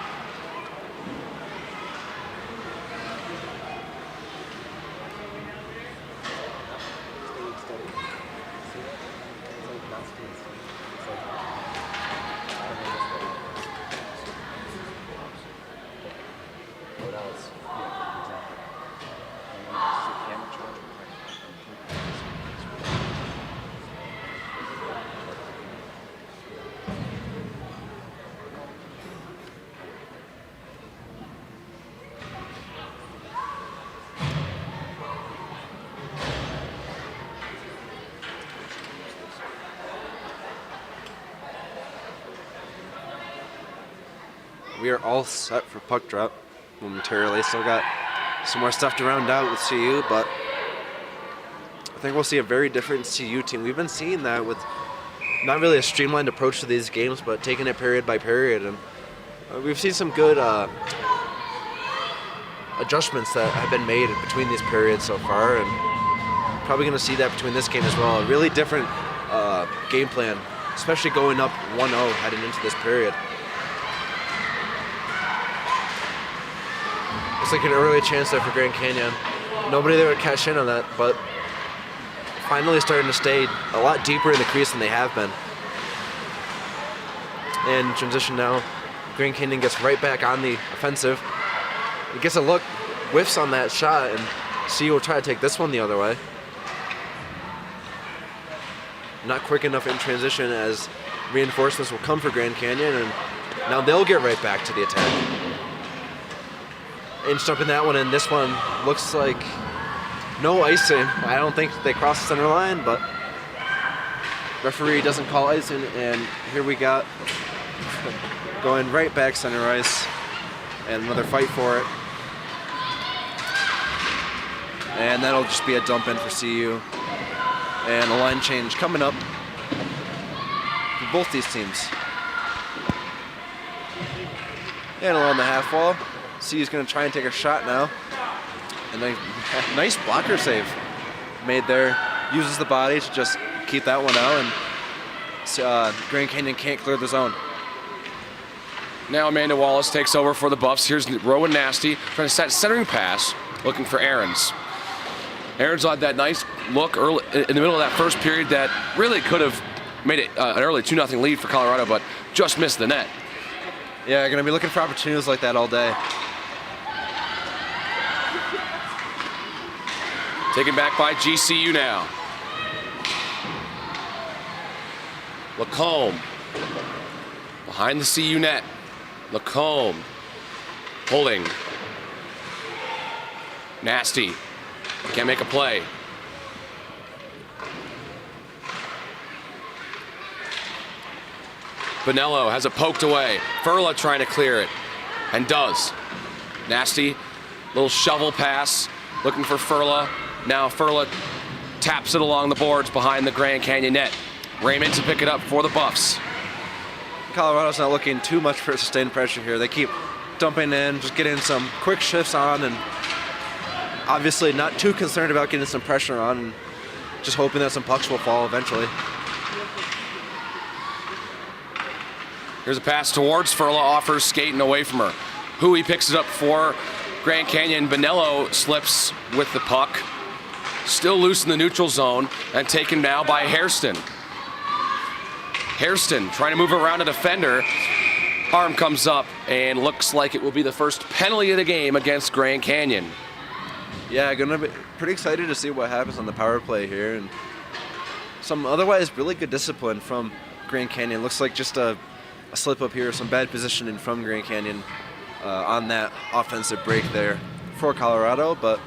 We are all set for puck drop momentarily. Still got some more stuff to round out with CU, but I think we'll see a very different CU team. We've been seeing that with not really a streamlined approach to these games, but taking it period by period. And we've seen some good adjustments that have been made between these periods so far, and probably going to see that between this game as well. A really different game plan, especially going up 1-0 heading into this period. Looks like an early chance there for Grand Canyon. Nobody there would cash in on that, but finally starting to stay a lot deeper in the crease than they have been. And transition now, Grand Canyon gets right back on the offensive. He gets a look, whiffs on that shot, and CU will try to take this one the other way. Not quick enough in transition as reinforcements will come for Grand Canyon, and now they'll get right back to the attack. Inched up in that one, and this one looks like no icing. I don't think they crossed the center line, but referee doesn't call icing, and here we got going right back center ice, and another fight for it. And that'll just be a dump in for CU. And a line change coming up for both these teams. And along the half wall, CU's going to try and take a shot now. And a nice blocker save made there. Uses the body to just keep that one out, and Grand Canyon can't clear the zone. Now Amanda Wallace takes over for the Buffs. Here's Rowan Nasty trying to set centering pass, looking for Aarons. Aarons had that nice look early in the middle of that first period that really could have made it an early 2-0 lead for Colorado, but just missed the net. Yeah, going to be looking for opportunities like that all day. Taken back by GCU now. Lacombe behind the CU net. Lacombe holding. Nasty can't make a play. Bonello has it poked away. Furla trying to clear it, and does. Nasty, little shovel pass, looking for Furla. Now Furla taps it along the boards behind the Grand Canyon net. Raymond to pick it up for the Buffs. Colorado's not looking too much for sustained pressure here. They keep dumping in, just getting some quick shifts on, and obviously not too concerned about getting some pressure on, and just hoping that some pucks will fall eventually. Here's a pass towards Furla, offers skating away from her. Hui picks it up for Grand Canyon. Bonello slips with the puck. Still loose in the neutral zone and taken now by Hairston. Hairston trying to move around a defender. Arm comes up and looks like it will be the first penalty of the game against Grand Canyon. Yeah, gonna be pretty excited to see what happens on the power play here, and some otherwise really good discipline from Grand Canyon. Looks like just a slip up here, some bad positioning from Grand Canyon on that offensive break there for Colorado, but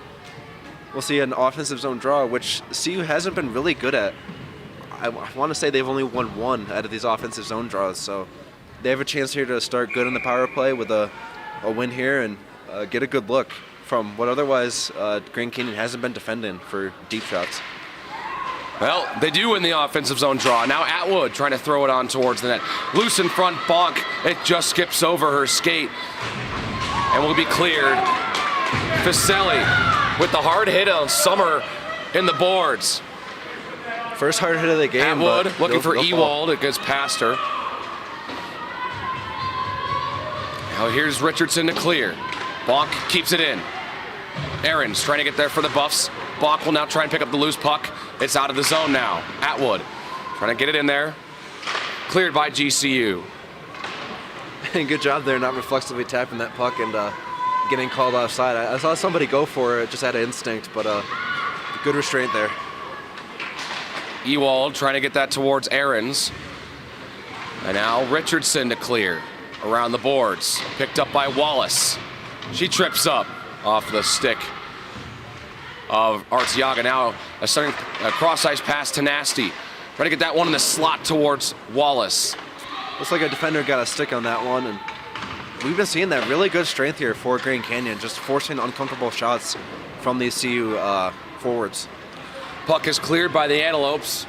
we'll see an offensive zone draw, which CU hasn't been really good at. I want to say they've only won one out of these offensive zone draws, so they have a chance here to start good in the power play with a win here and get a good look from what otherwise Grand Canyon hasn't been defending for deep shots. Well, they do win the offensive zone draw. Now Atwood trying to throw it on towards the net. Loose in front, Bonk. It just skips over her skate and will be cleared. Fiselli with the hard hit on Summer in the boards. First hard hit of the game. Atwood looking for no Ewald. It goes past her. Now here's Richardson to clear. Bonk keeps it in. Aaron's trying to get there for the Buffs. Bonk will now try and pick up the loose puck. It's out of the zone now. Atwood trying to get it in there. Cleared by GCU. Good job there, not reflexively tapping that puck and getting called offside. I saw somebody go for it, just had an instinct, but good restraint there. Ewald trying to get that towards Aaron's. And now Richardson to clear around the boards. Picked up by Wallace. She trips up off the stick of Arteaga. Now a cross-ice pass to Nasty. Trying to get that one in the slot towards Wallace. Looks like a defender got a stick on that one, and we've been seeing that really good strength here for Grand Canyon, just forcing uncomfortable shots from these CU forwards. Puck is cleared by the Antelopes.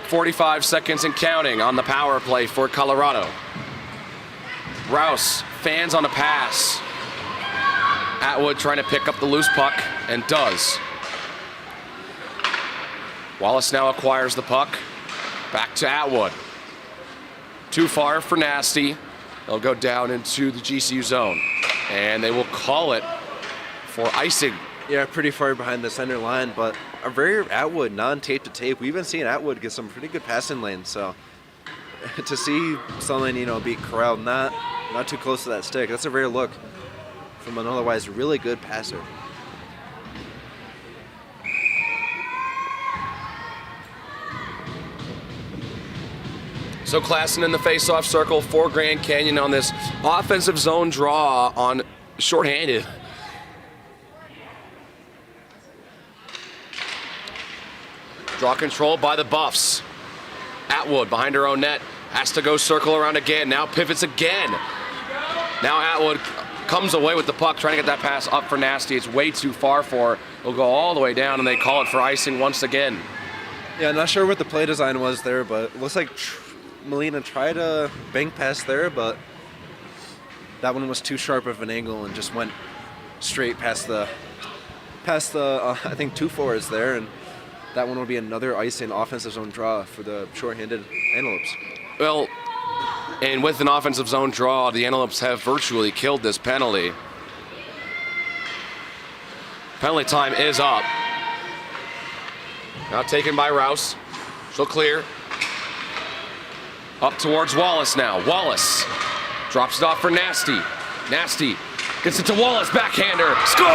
45 seconds and counting on the power play for Colorado. Rouse fans on a pass. Atwood trying to pick up the loose puck, and does. Wallace now acquires the puck. Back to Atwood. Too far for Nasty. They'll go down into the GCU zone, and they will call it for icing. Yeah, pretty far behind the center line, but a very Atwood non-tape to tape. We've been seeing Atwood get some pretty good passing lanes, so to see someone, beat corralled not too close to that stick, that's a rare look from an otherwise really good passer. So Klassen in the face-off circle for Grand Canyon on this offensive zone draw on shorthanded. Draw control by the Buffs. Atwood behind her own net, has to go circle around again, now pivots again. Now Atwood comes away with the puck, trying to get that pass up for Nasty. It's way too far for her. It'll go all the way down, and they call it for icing once again. Yeah, not sure what the play design was there, but it looks like Molina tried a bank pass there, but that one was too sharp of an angle and just went straight past the I think 2 forwards there, and that one will be another icing offensive zone draw for the shorthanded Antelopes. Well, and with an offensive zone draw, the Antelopes have virtually killed this penalty. Penalty time is up. Now taken by Rouse. She'll clear. Up towards Wallace now. Wallace drops it off for Nasty. Nasty gets it to Wallace, backhander. Scores!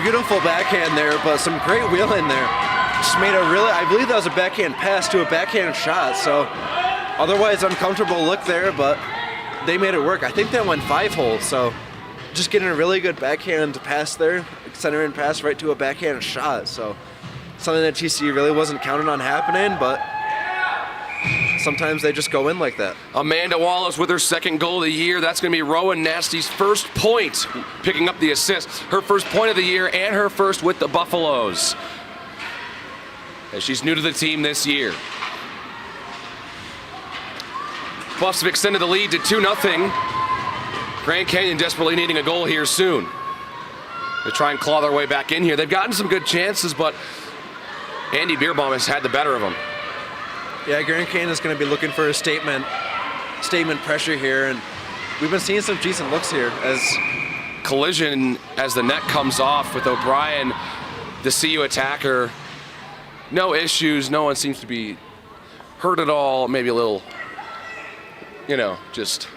Beautiful backhand there, but some great wheeling there. Just made I believe that was a backhand pass to a backhand shot, so otherwise uncomfortable look there, but they made it work. I think that went 5-hole, so just getting a really good backhand pass there, center in pass right to a backhand shot, so something that GCU really wasn't counting on happening, but sometimes they just go in like that. Amanda Wallace with her second goal of the year. That's going to be Rowan Nasty's first point, picking up the assist. Her first point of the year and her first with the Buffaloes, as she's new to the team this year. Buffs have extended the lead to 2-0. Grand Canyon desperately needing a goal here soon. They try and claw their way back in here. They've gotten some good chances, but Andy Bierbaum has had the better of them. Yeah, Grand Canyon is going to be looking for a statement pressure here, and we've been seeing some decent looks here as Collision as the net comes off with O'Brien, the CU attacker. No issues. No one seems to be hurt at all. Maybe a little, just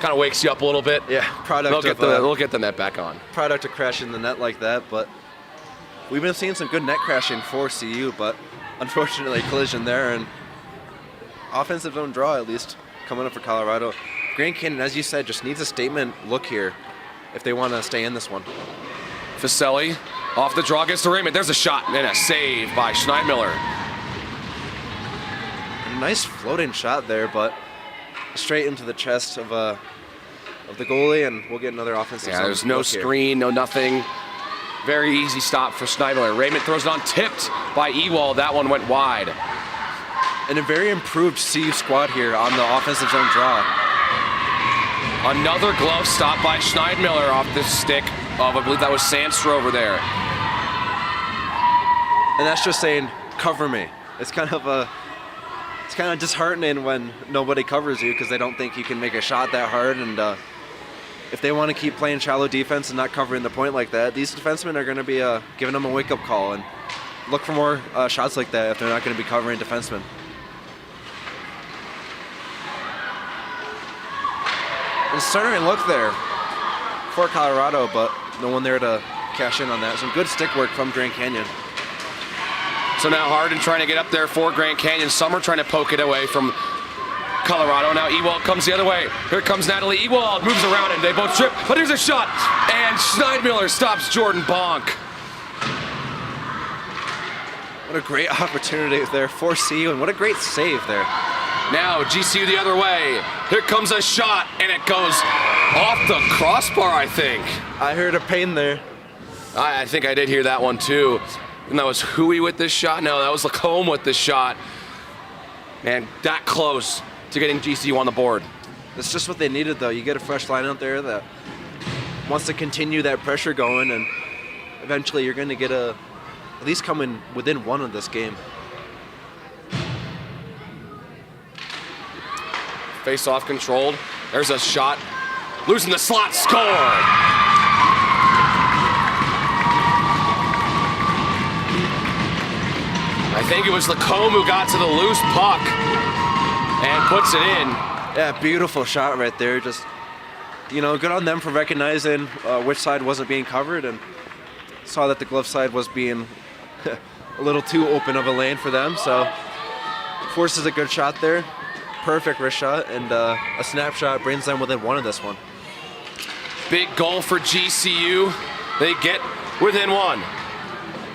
kind of wakes you up a little bit. Yeah, they'll get the net back on. Product of crashing the net like that, but we've been seeing some good net crashing for CU, but unfortunately Collision there, and offensive zone draw at least coming up for Colorado. Grand Canyon, as you said, just needs a statement look here if they want to stay in this one. Facelli off the draw, gets to Raymond. There's a shot and a save by Schneidmiller. A nice floating shot there, but straight into the chest of the goalie, and we'll get another offensive zone. There's no screen, no nothing. Very easy stop for Schneidmiller. Raymond throws it on, tipped by Ewald. That one went wide. And a very improved CU squad here on the offensive zone draw. Another glove stop by Schneidmiller off the stick of, I believe that was Sandster over there. And that's just saying, cover me. It's kind of disheartening when nobody covers you because they don't think you can make a shot that hard. And if they want to keep playing shallow defense and not covering the point like that, these defensemen are going to be giving them a wake-up call and look for more shots like that if they're not going to be covering defensemen. It's starting to look there for Colorado, but no one there to cash in on that. Some good stick work from Grand Canyon. So now Harden trying to get up there for Grand Canyon. Summer trying to poke it away from Colorado. Now Ewald comes the other way. Here comes Natalie Ewald, moves around and they both trip, but here's a shot, and Schneidmiller stops Jordan Bonk. What a great opportunity there for CU, and what a great save there. Now GCU the other way. Here comes a shot, and it goes off the crossbar, I think. I heard a pain there. I think I did hear that one too. And that was Hui with this shot. No, that was Lacombe with this shot. Man, that close to getting GCU on the board. That's just what they needed, though. You get a fresh line out there that wants to continue that pressure going, and eventually you're going to get at least coming within one of this game. Face off controlled. There's a shot. Losing the slot. Score! I think it was Lacombe who got to the loose puck and puts it in. Yeah, beautiful shot right there. Just, good on them for recognizing which side wasn't being covered, and saw that the glove side was being a little too open of a lane for them. So forces a good shot there. Perfect wrist shot, and a snapshot brings them within one of this one. Big goal for GCU. They get within one.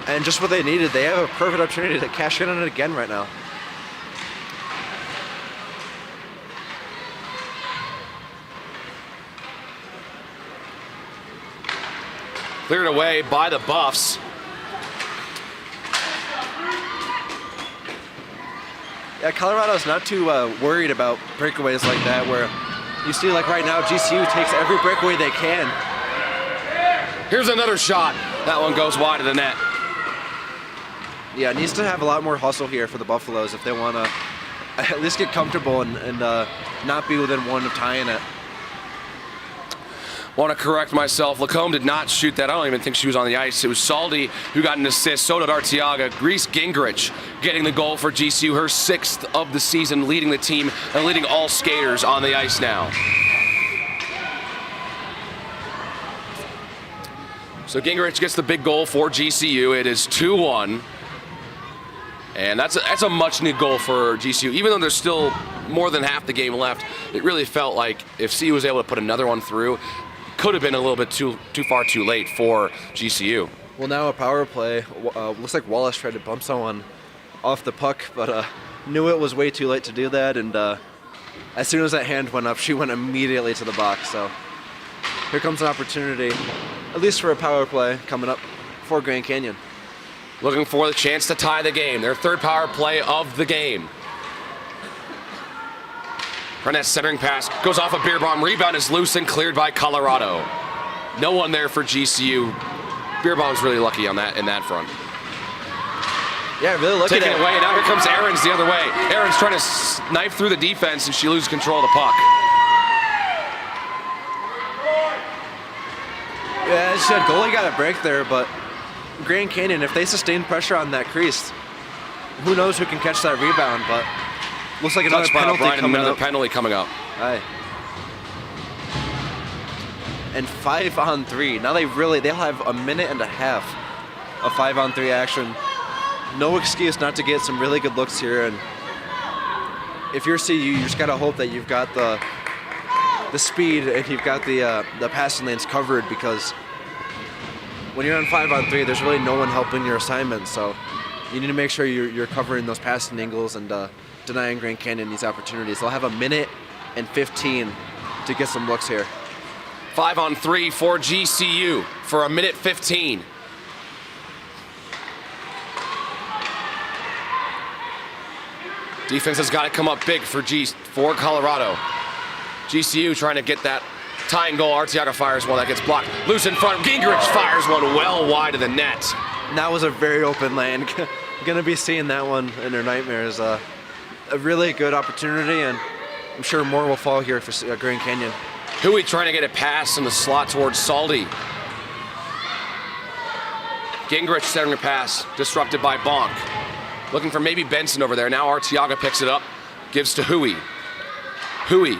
And just what they needed. They have a perfect opportunity to cash in on it again right now. Cleared away by the Buffs. Yeah, Colorado's not too worried about breakaways like that, where you see, like right now, GCU takes every breakaway they can. Here's another shot. That one goes wide of the net. Yeah, it needs to have a lot more hustle here for the Buffaloes if they want to at least get comfortable and not be within one of tying it. Want to correct myself. Lacombe did not shoot that. I don't even think she was on the ice. It was Saldi who got an assist. So did Arteaga. Grease Gingrich getting the goal for GCU, her 6th of the season, leading the team and leading all skaters on the ice now. So Gingrich gets the big goal for GCU. It is 2-1. And that's a much-needed goal for GCU. Even though there's still more than half the game left, it really felt like if CU was able to put another one through, could have been a little bit too far too late for GCU. Well, now a power play. Looks like Wallace tried to bump someone off the puck, but knew it was way too late to do that. And as soon as that hand went up, she went immediately to the box. So here comes an opportunity, at least for a power play coming up for Grand Canyon. Looking for the chance to tie the game. Their 3rd power play of the game. Run that centering pass, goes off a beer bomb. Rebound is loose and cleared by Colorado. No one there for GCU. Beer bomb's really lucky on that in that front. Yeah, really lucky. Taking it away, and now here comes Aaron's the other way. Aaron's trying to knife through the defense, and she loses control of the puck. Yeah, as you said, goalie got a break there, but Grand Canyon, if they sustain pressure on that crease, who knows who can catch that rebound, but looks like another Touched by penalty O'Brien, coming another up. penalty coming up. Aye. And 5-on-3. Now they'll have a minute and a half of 5-on-3 action. No excuse not to get some really good looks here, and if you're CU, you just gotta hope that you've got the speed and you've got the passing lanes covered, because when you're on 5-on-3, there's really no one helping your assignment. So you need to make sure you're covering those passing angles and denying Grand Canyon these opportunities. They'll have a minute and 15 to get some looks here. 5-on-3 for GCU for a minute 15. Defense has got to come up big for Colorado. GCU trying to get that tying goal. Arteaga fires one that gets blocked. Loose in front. Gingrich fires one well wide of the net. And that was a very open lane. Gonna be seeing that one in their nightmares. A really good opportunity, and I'm sure more will fall here for Grand Canyon. Hui trying to get a pass in the slot towards Saldi. Gingrich centering a pass, disrupted by Bonk. Looking for maybe Benson over there. Now Arteaga picks it up, gives to Hui. Hui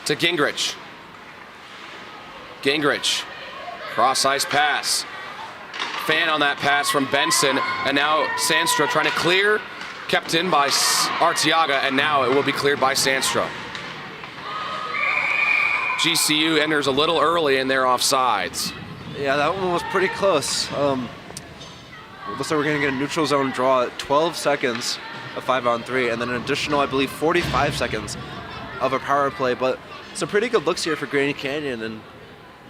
to Gingrich. Gingrich, cross-ice pass. Fan on that pass from Benson, and now Sandstra trying to clear. Kept in by Arteaga, and now it will be cleared by Sandstra. GCU enters a little early in their offsides. Yeah, that one was pretty close. Looks like we're going to get a neutral zone draw at 12 seconds of 5-on-3, and then an additional, I believe, 45 seconds of a power play. But some pretty good looks here for Grand Canyon, and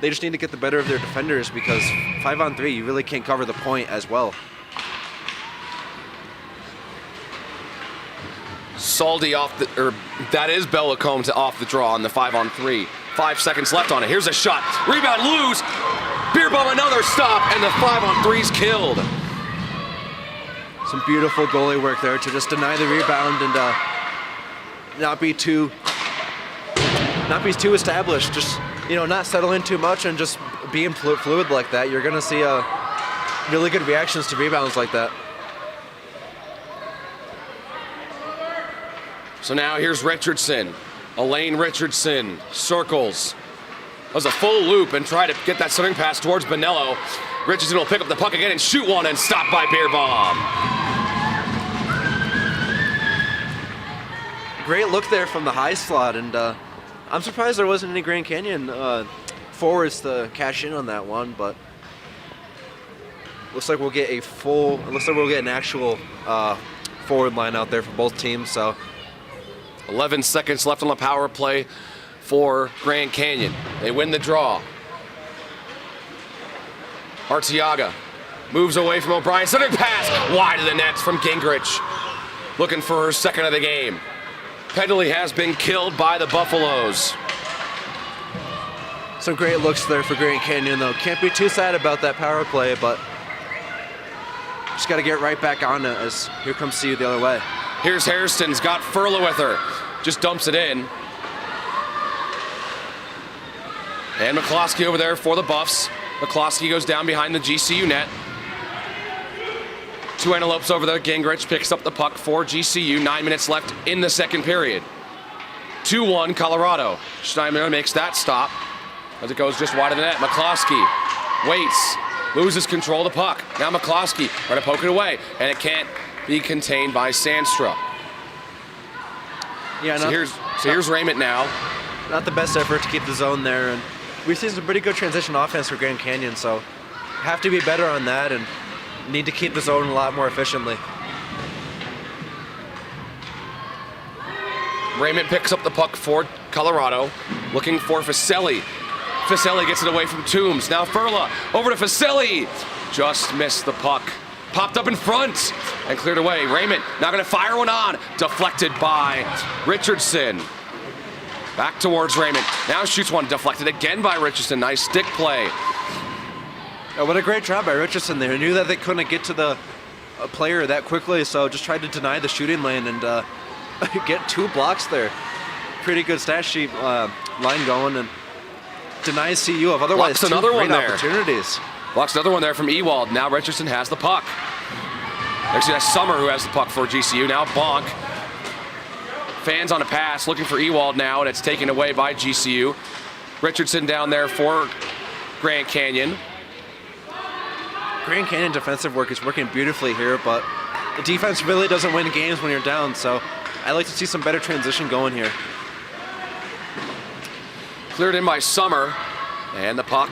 they just need to get the better of their defenders, because 5-on-3, you really can't cover the point as well. Saldi that is Bellacombe off the draw on the 5-on-3. 5 seconds left on it. Here's a shot. Rebound, lose. Beer bomb, another stop, and the 5-on-3's killed. Some beautiful goalie work there to just deny the rebound and not be too established. Just, not settle in too much and just being fluid like that. You're gonna see really good reactions to rebounds like that. So now here's Richardson. Elaine Richardson circles. Does a full loop and try to get that centering pass towards Bonello. Richardson will pick up the puck again and shoot one and stop by Beer Bomb. Great look there from the high slot, and I'm surprised there wasn't any Grand Canyon forwards to cash in on that one, but looks like we'll get an actual forward line out there for both teams. So 11 seconds left on the power play for Grand Canyon. They win the draw. Arteaga moves away from O'Brien. Centering pass wide of the nets from Gingrich. Looking for her second of the game. Penalty has been killed by the Buffaloes. Some great looks there for Grand Canyon, though. Can't be too sad about that power play, but just got to get right back on it as here comes CU the other way. Here's Hairston's got Furla with her. Just dumps it in. And McCloskey over there for the Buffs. McCloskey goes down behind the GCU net. Two Antelopes over there. Gingrich picks up the puck for GCU. 9 minutes left in the second period. 2-1 Colorado. Schneider makes that stop as it goes just wide of the net. McCloskey waits, loses control of the puck. Now McCloskey trying to poke it away, and it can't be contained by Sandstra. Yeah, here's Raymond now. Not the best effort to keep the zone there, and we've seen some pretty good transition offense for Grand Canyon, so have to be better on that and need to keep the zone a lot more efficiently. Raymond picks up the puck for Colorado, looking for Faselli. Faselli gets it away from Toombs. Now Furla over to Faselli. Just missed the puck. Popped up in front and cleared away. Raymond now going to fire one on. Deflected by Richardson. Back towards Raymond. Now shoots one, deflected again by Richardson. Nice stick play. Yeah, what a great job by Richardson there. Knew that they couldn't get to the player that quickly, so just tried to deny the shooting lane and get 2 blocks there. Pretty good stat sheet line going, and denies CU of otherwise Blocks another one there. opportunities. Blocks another one there from Ewald. Now Richardson has the puck. Actually, that's Summer who has the puck for GCU. Now Bonk. Fans on a pass, looking for Ewald now, and it's taken away by GCU. Richardson down there for Grand Canyon. Grand Canyon defensive work is working beautifully here, but the defense really doesn't win games when you're down, so I'd like to see some better transition going here. Cleared in by Summer, and the puck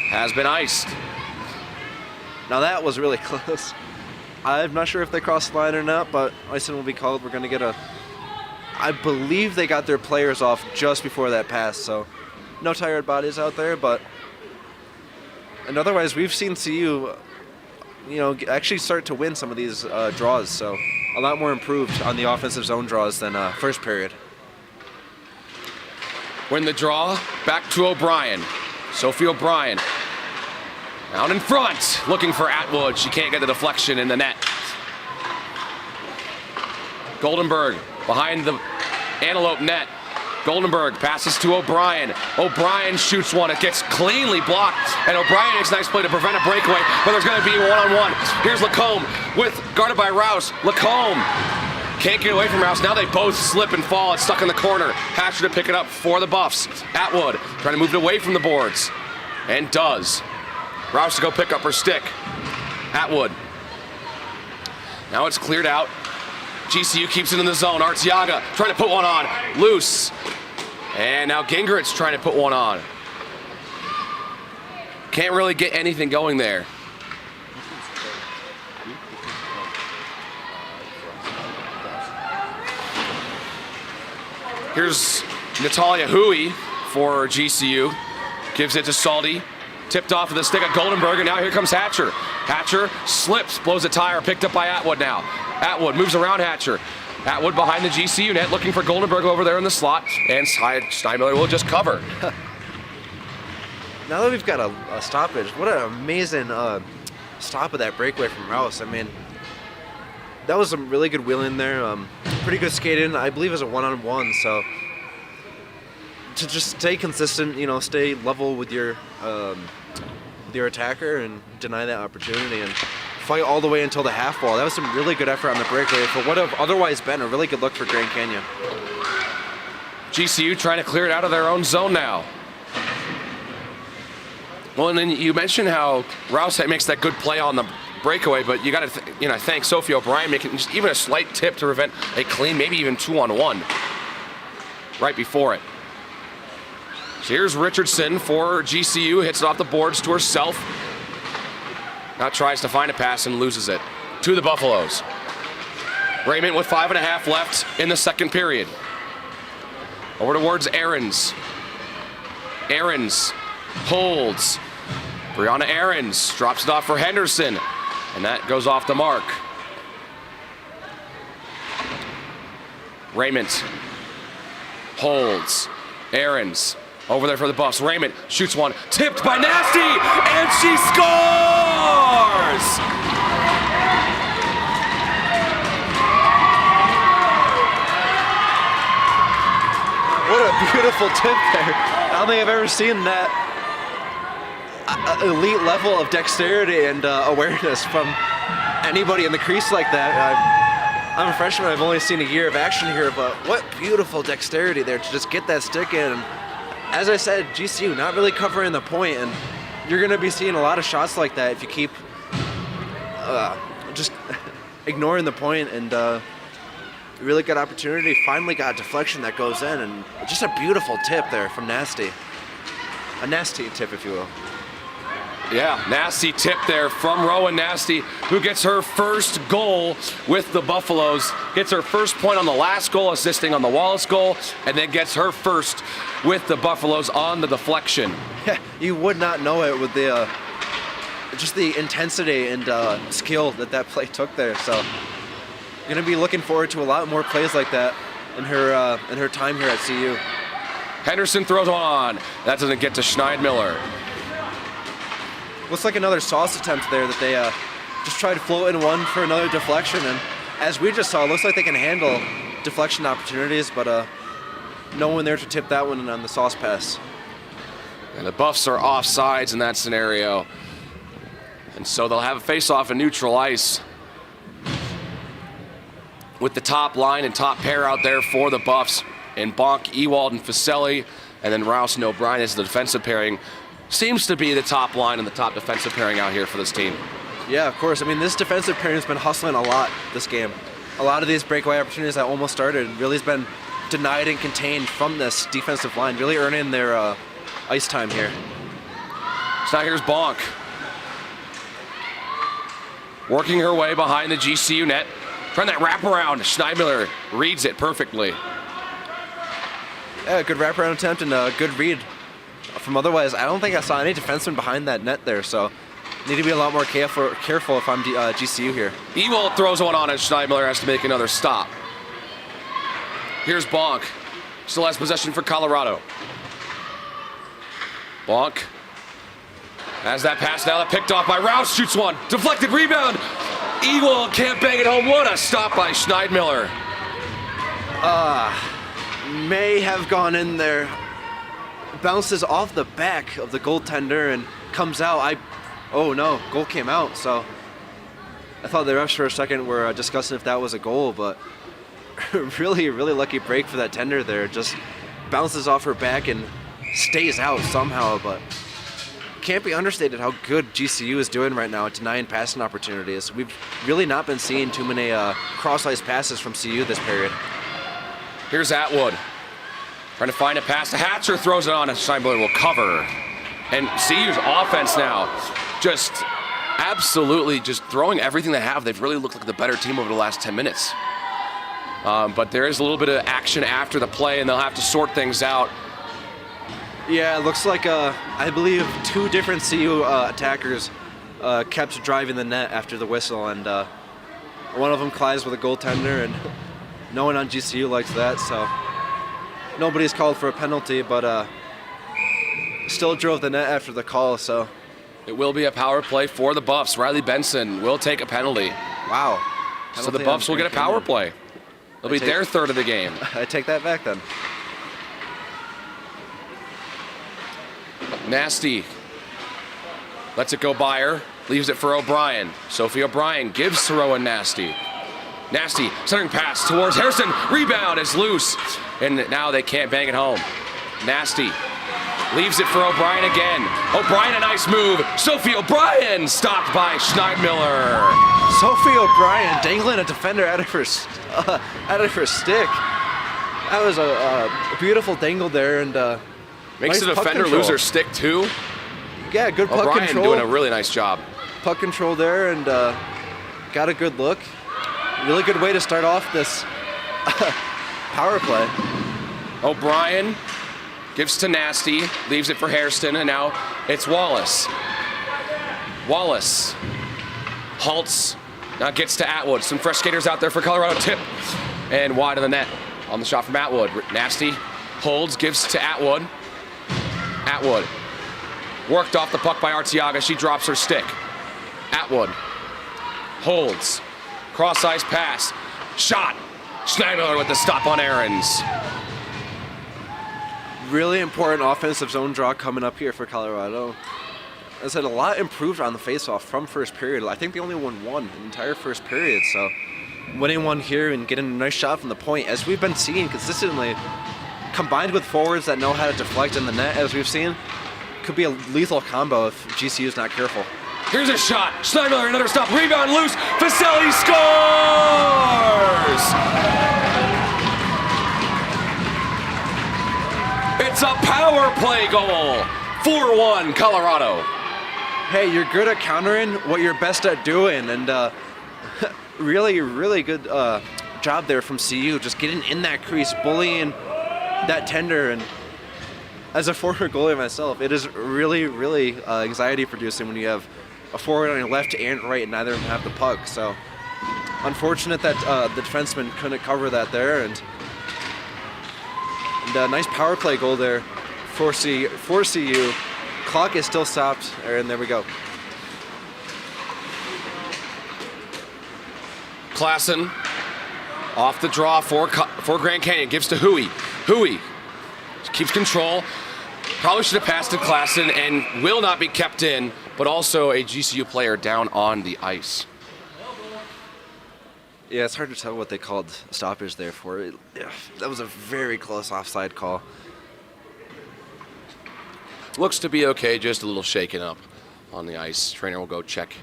has been iced. Now that was really close. I'm not sure if they crossed the line or not, but icing will be called. We're going to get a... I believe they got their players off just before that pass, so no tired bodies out there, but... And otherwise, we've seen CU, actually start to win some of these draws, so a lot more improved on the offensive zone draws than first period. Win the draw, back to O'Brien. Sophie O'Brien out in front, looking for Atwood. She can't get the deflection in the net. Goldenberg behind the Antelope net. Goldenberg passes to O'Brien. O'Brien shoots one. It gets cleanly blocked. And O'Brien makes a nice play to prevent a breakaway, but there's going to be a one-on-one. Here's Lacombe guarded by Rouse. Lacombe can't get away from Rouse. Now they both slip and fall. It's stuck in the corner. Hatcher to pick it up for the Buffs. Atwood trying to move it away from the boards. And does. Rouse to go pick up her stick. Atwood. Now it's cleared out. GCU keeps it in the zone. Arteaga trying to put one on. Loose. And now Gingrich's trying to put one on. Can't really get anything going there. Here's Natalia Hui for GCU. Gives it to Salty. Tipped off of the stick of Goldenberg, and now here comes Hatcher. Hatcher slips, blows a tire, picked up by Atwood now. Atwood moves around Hatcher. Atwood behind the GCU net, looking for Goldenberg over there in the slot, and Steinmiller will just cover. Now that we've got a stoppage, what an amazing stop of that breakaway from Rouse. I mean, that was some really good wheeling there. Pretty good skating, I believe it was a one-on-one, so to just stay consistent, stay level with your attacker and deny that opportunity and fight all the way until the half wall. That was some really good effort on the breakaway for what have otherwise been a really good look for Grand Canyon. GCU trying to clear it out of their own zone now. Well, and then you mentioned how Rouse makes that good play on the breakaway, but you got to thank Sophie O'Brien making just even a slight tip to prevent a clean, maybe even 2-on-1 right before it. So here's Richardson for GCU, hits it off the boards to herself. Now tries to find a pass and loses it to the Buffaloes. Raymond with 5.5 left in the second period. Over towards Ahrens. Ahrens holds. Brianna Ahrens drops it off for Henderson, and that goes off the mark. Raymond holds. Ahrens over there for the Buffs. Raymond shoots one, tipped by Nasty, and she scores! What a beautiful tip there. I don't think I've ever seen that elite level of dexterity and awareness from anybody in the crease like that. I'm a freshman, I've only seen a year of action here, but what beautiful dexterity there to just get that stick in. As I said, GCU not really covering the point, and you're going to be seeing a lot of shots like that if you keep just ignoring the point. And really good opportunity. Finally got a deflection that goes in, and just a beautiful tip there from Nasty. A nasty tip, if you will. Yeah, nasty tip there from Rowan Nasty, who gets her first goal with the Buffaloes. Gets her first point on the last goal, assisting on the Wallace goal, and then gets her first with the Buffaloes on the deflection. Yeah, you would not know it with the just the intensity and skill that play took there. So, going to be looking forward to a lot more plays like that in her time here at CU. Henderson throws on. That doesn't get to Schneidmiller. Looks like another sauce attempt there that they just tried to float in one for another deflection. And as we just saw, it looks like they can handle deflection opportunities, but no one there to tip that one on the sauce pass. And the Buffs are offsides in that scenario. And so they'll have a face-off in neutral ice with the top line and top pair out there for the Buffs. And Bonk, Ewald, and Facelli, and then Rouse and O'Brien is the defensive pairing. Seems to be the top line and the top defensive pairing out here for this team. Yeah, of course. I mean, this defensive pairing has been hustling a lot this game. A lot of these breakaway opportunities that almost started really has been denied and contained from this defensive line, really earning their ice time here. So now here's Bonk. Working her way behind the GCU net. Trying that wraparound. Schneidmiller reads it perfectly. Yeah, good wraparound attempt and a good read from otherwise. I don't think I saw any defenseman behind that net there, so need to be a lot more careful if I'm GCU here. Ewald throws one on and Schneidmiller has to make another stop. Here's Bonk. Still has possession for Colorado. Bonk has that pass now, picked off by Rouse, shoots one, deflected rebound. Ewald can't bang it home. What a stop by Schneidmiller. May have gone in there. Bounces off the back of the goaltender and comes out. Oh no, goal came out. So I thought the refs for a second were discussing if that was a goal, but really lucky break for that tender there. Just bounces off her back and stays out somehow, but can't be understated how good GCU is doing right now at denying passing opportunities. We've really not been seeing too many cross-ice passes from CU this period. Here's Atwood. Trying to find a pass to Hatcher, throws it on, and Schneidmiller will cover. And CU's offense now just absolutely just throwing everything they have. They've really looked like the better team over the last 10 minutes. But there is a little bit of action after the play, and they'll have to sort things out. Yeah, it looks like, I believe, two different CU attackers kept driving the net after the whistle, and one of them collides with a goaltender, and no one on GCU likes that, so nobody's called for a penalty, but still drove the net after the call, so. It will be a power play for the Buffs. Riley Benson will take a penalty. Wow. So the Buffs will get a power play. It'll be their third of the game. I take that back then. Nasty lets it go by her, leaves it for O'Brien. Sophie O'Brien gives to Rowan Nasty. Nasty, centering pass towards Harrison. Rebound is loose, and now they can't bang it home. Nasty leaves it for O'Brien again. O'Brien, a nice move. Sophie O'Brien stopped by Schneidmiller. Sophie O'Brien dangling a defender out of her stick. That was a beautiful dangle there, and makes nice the defender lose her stick too. Yeah, good puck O'Brien control. doing a really nice job. Puck control there, and got a good look. Really good way to start off this power play. O'Brien gives to Nasty, leaves it for Hairston, and now it's Wallace. Wallace halts, now gets to Atwood. Some fresh skaters out there for Colorado. Tip, and wide of the net on the shot from Atwood. Nasty holds, gives to Atwood. Atwood worked off the puck by Arteaga. She drops her stick. Atwood holds. Cross-ice pass. Shot. Schneidmiller with the stop on Aarons. Really important offensive zone draw coming up here for Colorado. As I said, a lot improved on the faceoff from first period. I think they only won one the entire first period, so winning one here and getting a nice shot from the point, as we've been seeing consistently, combined with forwards that know how to deflect in the net, as we've seen, could be a lethal combo if GCU is not careful. Here's a shot. Schneidmiller, another stop. Rebound loose. Facelli scores! It's a power play goal. 4-1 Colorado. Hey, you're good at countering what you're best at doing, and really good job there from CU, just getting in that crease, bullying that tender. And as a former goalie myself, it is really anxiety producing when you have a forward on your left and right and neither of them have the puck. So unfortunate that the defenseman couldn't cover that there, and And a nice power play goal there for CU. Clock is still stopped, and there we go. Klassen off the draw for Grand Canyon. Gives to Hui. Hui keeps control. Probably should have passed to Klassen and will not be kept in, but also a GCU player down on the ice. Yeah, it's hard to tell what they called stoppage there for. Yeah, that was a very close offside call. Looks to be okay, just a little shaken up on the ice. Trainer will go check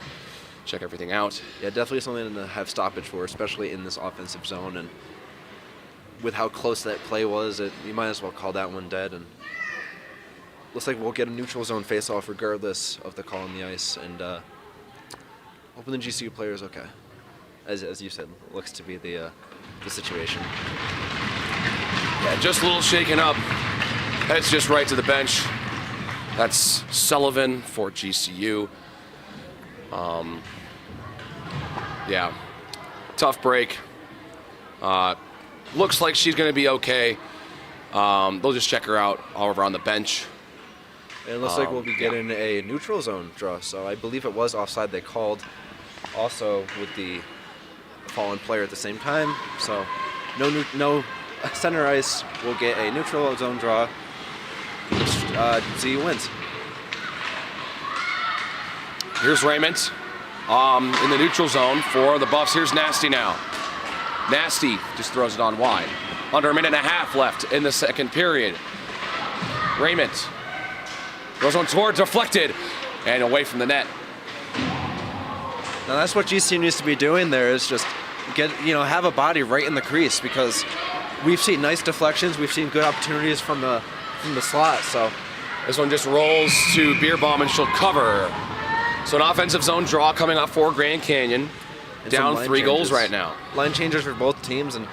everything out. Yeah, definitely something to have stoppage for, especially in this offensive zone. And with how close that play was, you might as well call that one dead. And looks like we'll get a neutral zone face-off regardless of the call on the ice. And hoping the GCU player is okay. As you said, looks to be the situation. Yeah, just a little shaken up. Heads just right to the bench. That's Sullivan for GCU. Yeah, tough break. Looks like she's going to be okay. They'll just check her out over on the bench. And it looks like we'll be getting a neutral zone draw. So I believe it was offside they called also with the fallen player at the same time. So no center ice will get a neutral zone draw. CU wins. Here's Raymond in the neutral zone for the Buffs. Here's Nasty now. Nasty just throws it on wide. Under a minute and a half left in the second period. Raymond goes on toward, deflected, and away from the net. Now that's what GCU needs to be doing there, is just have a body right in the crease, because we've seen nice deflections, we've seen good opportunities from the slot. So this one just rolls to Beerbaum and she'll cover. So an offensive zone draw coming up for Grand Canyon. And down 3 goals right now. Line changers for both teams, and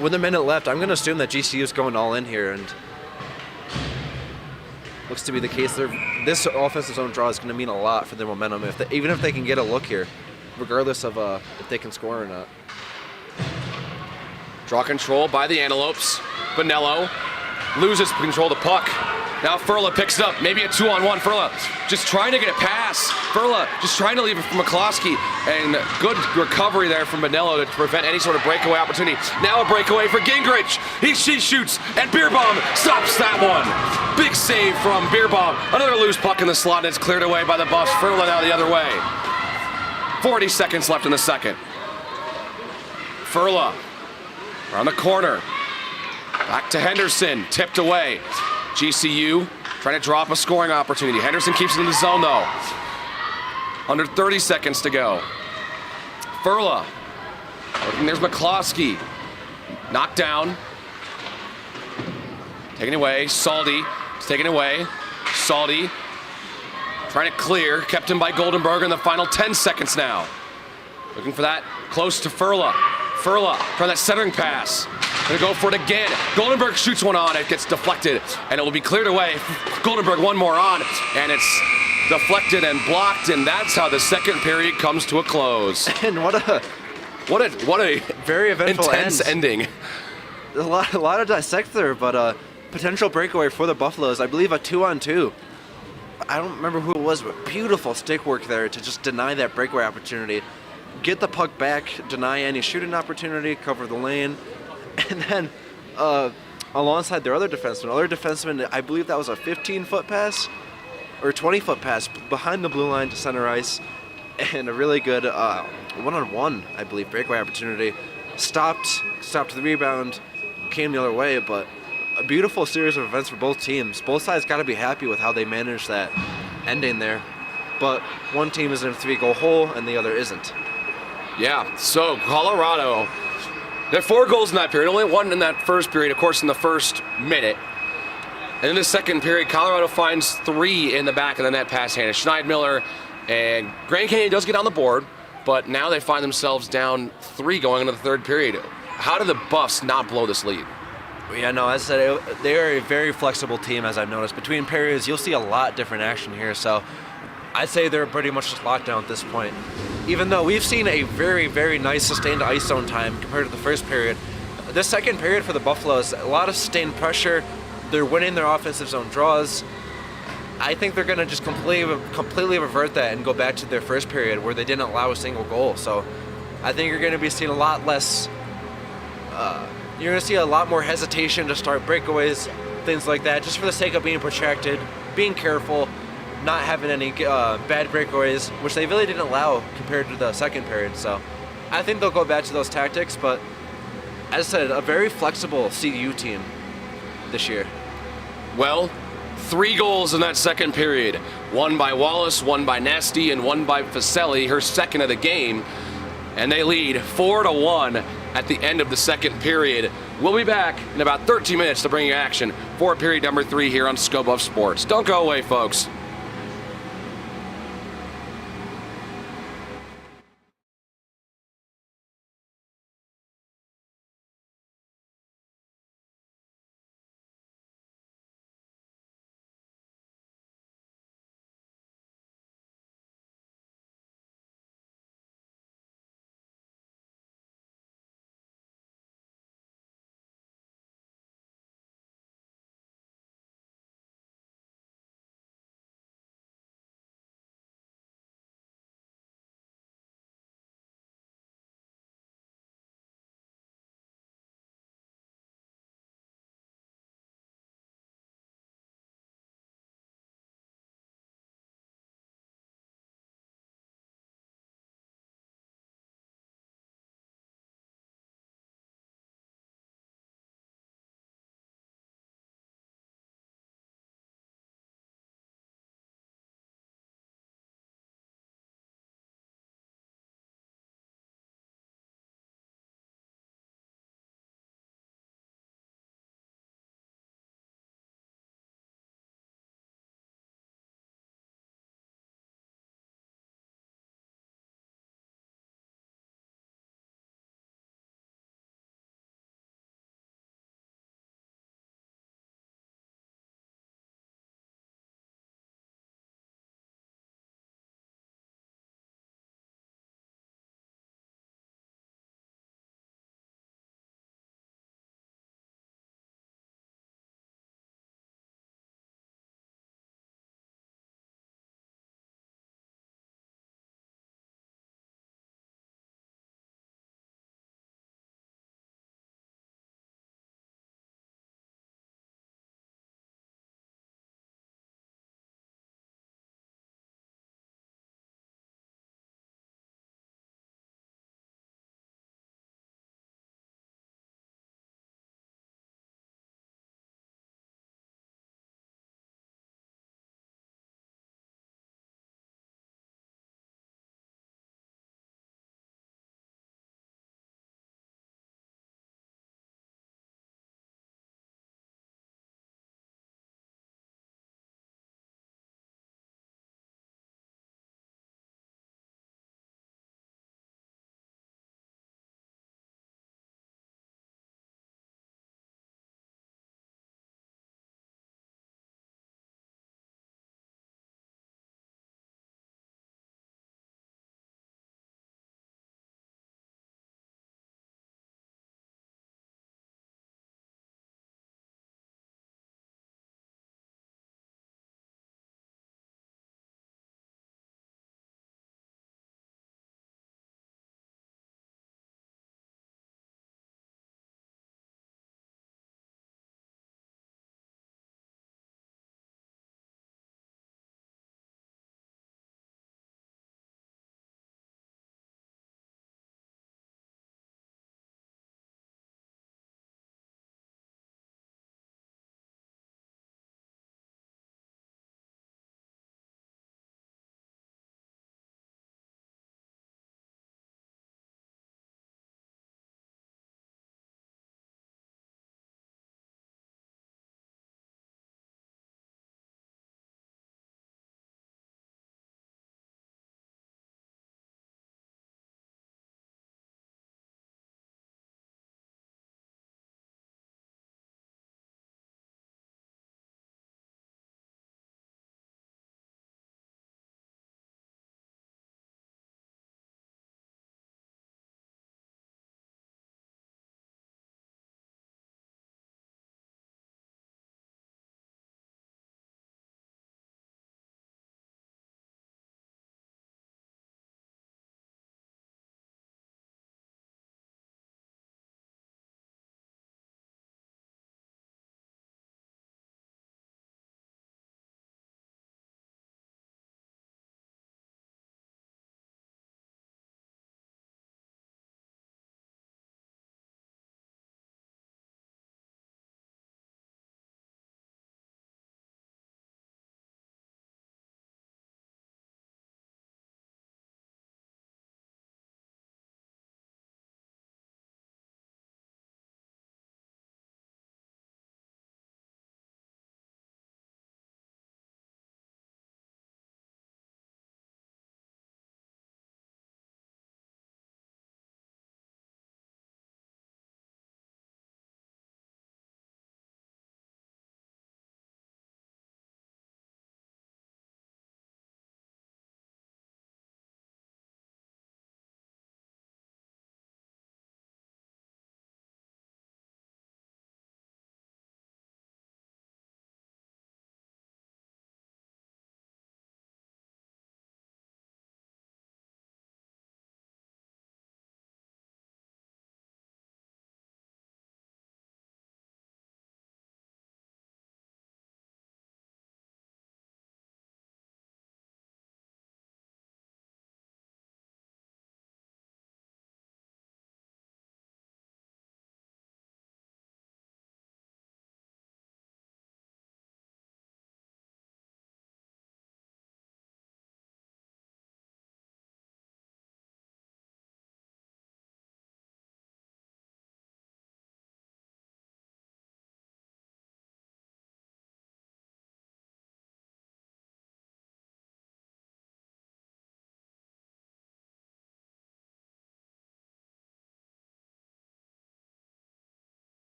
with a minute left, I'm going to assume that GCU is going all in here, and looks to be the case. This offensive zone draw is going to mean a lot for their momentum, even if they can get a look here, regardless of if they can score or not. Draw control by the Antelopes. Bonello loses control of the puck. Now Furla picks it up, maybe a 2-on-1. Furla just trying to get it past. Furla just trying to leave it from McCloskey, and good recovery there from Bonello to prevent any sort of breakaway opportunity. Now a breakaway for Gingrich. She shoots, and Beerbaum stops that one. Big save from Beerbaum. Another loose puck in the slot, and it's cleared away by the Buffs. Furla now the other way. 40 seconds left in the second. Furla around the corner. Back to Henderson, tipped away. GCU trying to drop a scoring opportunity. Henderson keeps it in the zone though. Under 30 seconds to go. Furla. And there's McCloskey. Knocked down. Taken away. Saldy. It's taken away. Saldy. Trying to clear. Kept in by Goldenberg in the final 10 seconds now. Looking for that. Close to Furla. Furla trying that centering pass. Gonna go for it again. Goldenberg shoots one on. It gets deflected, and it will be cleared away. Goldenberg one more on, and it's deflected and blocked, and that's how the second period comes to a close. And what a very eventful intense ending. A lot to dissect there, but a potential breakaway for the Buffaloes. I believe a 2-on-2. I don't remember who it was, but beautiful stick work there to just deny that breakaway opportunity. Get the puck back, deny any shooting opportunity, cover the lane. And then alongside their other defenseman, I believe that was a 15-foot pass or 20-foot pass behind the blue line to center ice, and a really good one-on-one, I believe, breakaway opportunity. Stopped the rebound, came the other way, but a beautiful series of events for both teams. Both sides got to be happy with how they managed that ending there, but one team is in a 3-goal hole and the other isn't. Yeah, so Colorado, they had 4 goals in that period, only 1 in that first period, of course, in the first minute. And in the second period, Colorado finds 3 in the back of the net past Hannah Schneidmiller, and Grand Canyon does get on the board, but now they find themselves down 3 going into the third period. How did the Buffs not blow this lead? Yeah, no, as I said, they are a very flexible team, as I've noticed. Between periods, you'll see a lot different action here, so I'd say they're pretty much just locked down at this point. Even though we've seen a very, very nice sustained ice zone time compared to the first period, this second period for the Buffaloes, a lot of sustained pressure. They're winning their offensive zone draws. I think they're going to just completely revert that and go back to their first period where they didn't allow a single goal. So I think you're going to be seeing a lot less. You're going to see a lot more hesitation to start breakaways, things like that, just for the sake of being protracted, being careful, not having any bad breakaways, which they really didn't allow compared to the second period. So I think they'll go back to those tactics, but as I said, a very flexible CU team this year. Well, 3 goals in that second period. One by Wallace, one by Nasty, and one by Faselli, her second of the game. And they lead 4-1 at the end of the second period. We'll be back in about 13 minutes to bring you action for period number 3 here on Scope of Sports. Don't go away, folks.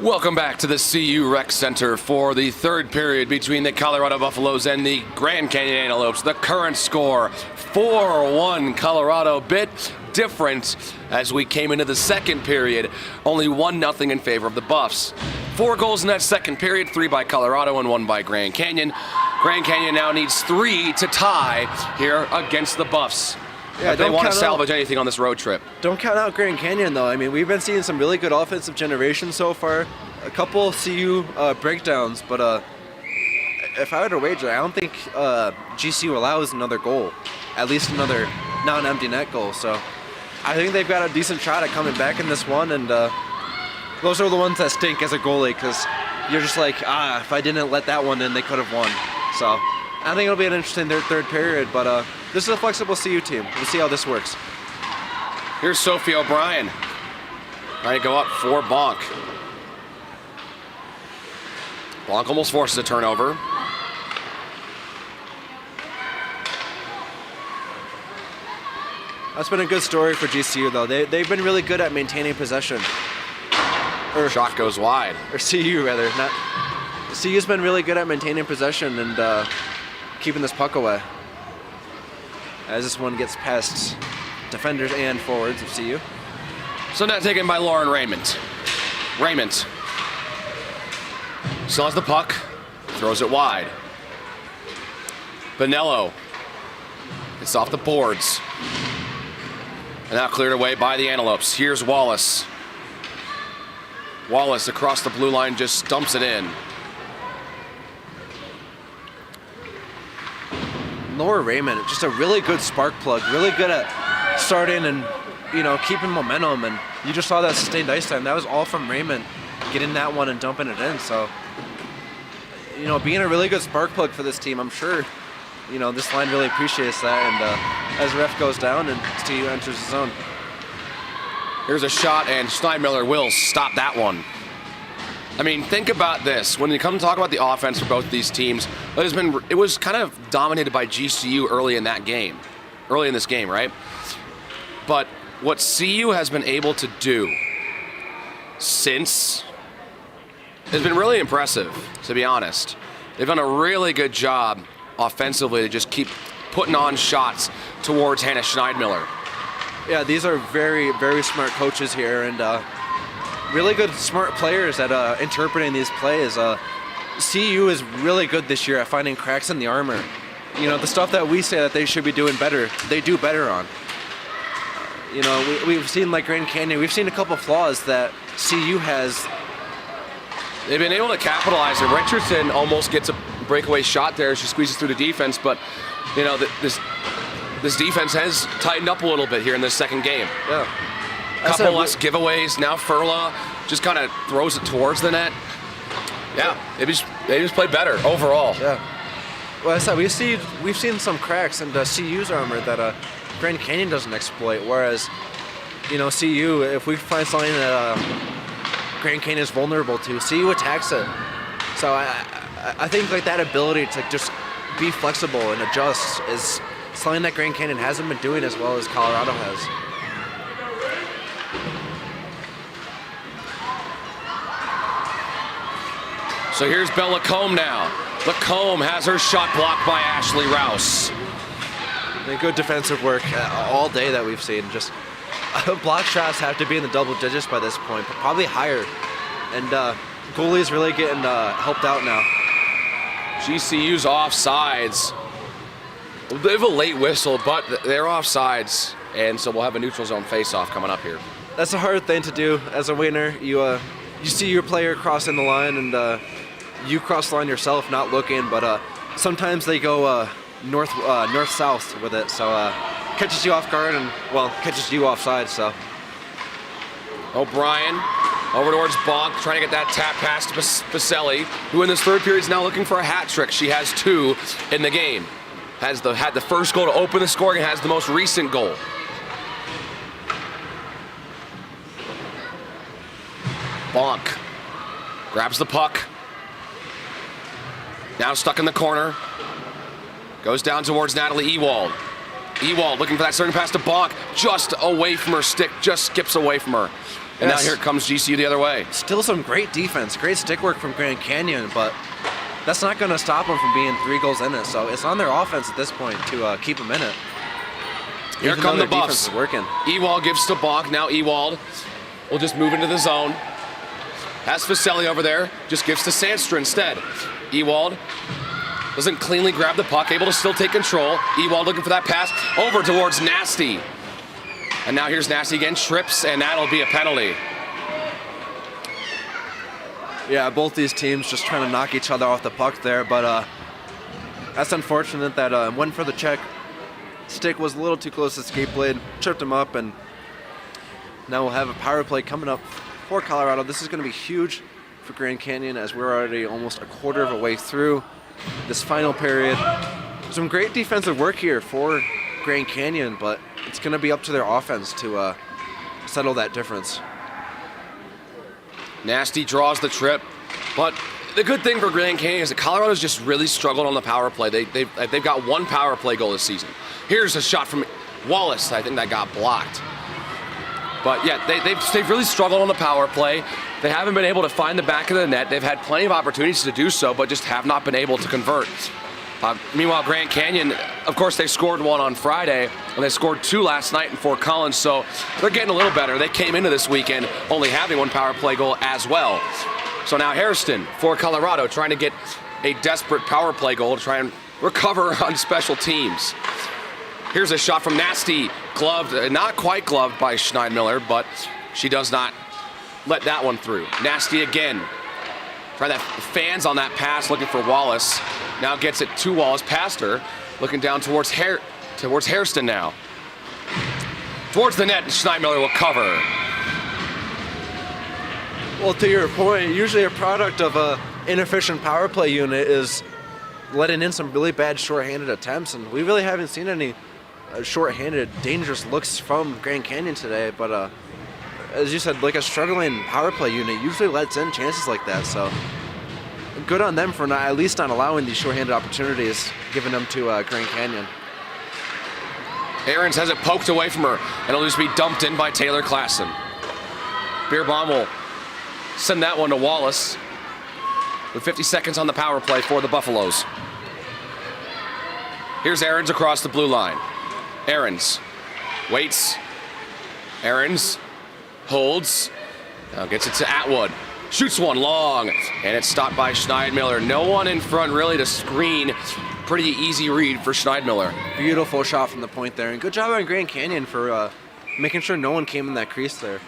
Welcome back to the CU Rec Center for the third period between the Colorado Buffaloes and the Grand Canyon Antelopes. The current score, 4-1 Colorado, bit different as we came into the second period, only 1-0 in favor of the Buffs. 4 goals in that second period, 3 by Colorado and 1 by Grand Canyon. Grand Canyon now needs 3 to tie here against the Buffs. Yeah, if they want to salvage anything on this road trip. Don't count out Grand Canyon, though. I mean, we've been seeing some really good offensive generation so far. A couple CU breakdowns, but if I were to wager, I don't think GCU allows another goal, at least another non-empty net goal. So I think they've got a decent shot at coming back in this one, and those are the ones that stink as a goalie, because you're just like, if I didn't let that one in, they could have won. So I think it'll be an interesting third period, but this is a flexible CU team. We'll see how this works. Here's Sophie O'Brien trying to go up for Bonk. Bonk almost forces a turnover. That's been a good story for GCU, though. They've been really good at maintaining possession. Shot goes wide. Or CU, rather. CU's been really good at maintaining possession and keeping this puck away. As this one gets past defenders and forwards of CU. So now taken by Lauren Raymond. Raymond still has the puck, throws it wide. Bonello, it's off the boards. And now cleared away by the Antelopes. Here's Wallace. Wallace across the blue line just dumps it in. Laura Raymond, just a really good spark plug, really good at starting and keeping momentum, and you just saw that sustained ice time. That was all from Raymond getting that one and dumping it in. So being a really good spark plug for this team, I'm sure this line really appreciates that. And as the ref goes down and CU enters the zone. Here's a shot, and Schneidmiller will stop that one. I mean, think about this. When you come to talk about the offense for both these teams, it was kind of dominated by GCU early in this game, right? But what CU has been able to do since has been really impressive, to be honest. They've done a really good job offensively to just keep putting on shots towards Hannah Schneidmiller. Yeah, these are very, very smart coaches here, and really good, smart players at interpreting these plays. CU is really good this year at finding cracks in the armor. The stuff that we say that they should be doing better, they do better on. We've seen, like Grand Canyon, we've seen a couple flaws that CU has. They've been able to capitalize, and Richardson almost gets a breakaway shot there. She squeezes through the defense, but this defense has tightened up a little bit here in this second game. Yeah. Couple less giveaways. Now Furla just kind of throws it towards the net. Yeah, they just play better overall. Yeah. Well, I said we've seen some cracks in CU's armor that Grand Canyon doesn't exploit. Whereas, CU, if we find something that Grand Canyon is vulnerable to, CU attacks it. So I think like that ability to just be flexible and adjust is something that Grand Canyon hasn't been doing as well as Colorado has. So here's Belle Lacombe now. Lacombe has her shot blocked by Ashley Rouse. Good defensive work all day that we've seen. Just block shots have to be in the double digits by this point, but probably higher. And goalie's really getting helped out now. GCU's offsides. A bit of a late whistle, but they're offsides, and so we'll have a neutral zone face-off coming up here. That's a hard thing to do as a winner. You see your player crossing the line, and you cross the line yourself, not looking. But sometimes they go north-south with it, so catches you off guard and catches you offside. So O'Brien over towards Bonk, trying to get that tap pass to Pacelli, who in this third period is now looking for a hat trick. She has 2 in the game. Had the first goal to open the scoring and has the most recent goal. Bonk grabs the puck. Now stuck in the corner. Goes down towards Natalie Ewald. Ewald looking for that certain pass to Bonk. Just away from her stick. Just skips away from her. And Yes. now here comes GCU the other way. Still some great defense, great stick work from Grand Canyon, but that's not going to stop them from being 3 goals in it. So it's on their offense at this point to keep them in it. Here Even come though the their Buffs. defense is working. Ewald gives to Bach. Now Ewald will just move into the zone. Has Vaselli over there. Just gives to Sandstra instead. Ewald doesn't cleanly grab the puck. Able to still take control. Ewald looking for that pass over towards Nasty. And now here's Nasty again. Trips, and that'll be a penalty. Yeah, both these teams just trying to knock each other off the puck there, but that's unfortunate that went for the check. Stick was a little too close to skate blade, tripped him up, and now we'll have a power play coming up for Colorado. This is going to be huge for Grand Canyon as we're already almost a quarter of a way through this final period. Some great defensive work here for Grand Canyon, but it's going to be up to their offense to settle that difference. Nasty draws the trip, but the good thing for Grand Canyon is that Colorado's just really struggled on the power play. They've got 1 power play goal this season. Here's a shot from Wallace. I think that got blocked. But yeah, they've really struggled on the power play. They haven't been able to find the back of the net. They've had plenty of opportunities to do so, but just have not been able to convert. Meanwhile, Grand Canyon, of course, they scored 1 on Friday, and they scored 2 last night in Fort Collins, so they're getting a little better. They came into this weekend only having 1 power play goal as well. So now Hairston for Colorado trying to get a desperate power play goal to try and recover on special teams. Here's a shot from Nasty, gloved, not quite gloved by Schneidmiller, but she does not let that one through. Nasty again. Try that fans on that pass, looking for Wallace. Now gets it to Wallace, past her, looking down towards Hairston now. Towards the net, and Schneidmiller will cover. Well, to your point, usually a product of a inefficient power play unit is letting in some really bad shorthanded attempts, and we really haven't seen any shorthanded, dangerous looks from Grand Canyon today. But as you said, like a struggling power play unit usually lets in chances like that. So good on them for not at least not allowing these shorthanded opportunities, giving them to Grand Canyon. Ahrens has it poked away from her, and it'll just be dumped in by Taylor Klassen. Beerbaum will send that one to Wallace with 50 seconds on the power play for the Buffaloes. Here's Ahrens across the blue line. Ahrens waits. Ahrens holds. Now gets it to Atwood. Shoots one long, and it's stopped by Schneidmiller. No one in front really to screen. Pretty easy read for Schneidmiller. Beautiful shot from the point there, and good job on Grand Canyon for making sure no one came in that crease there.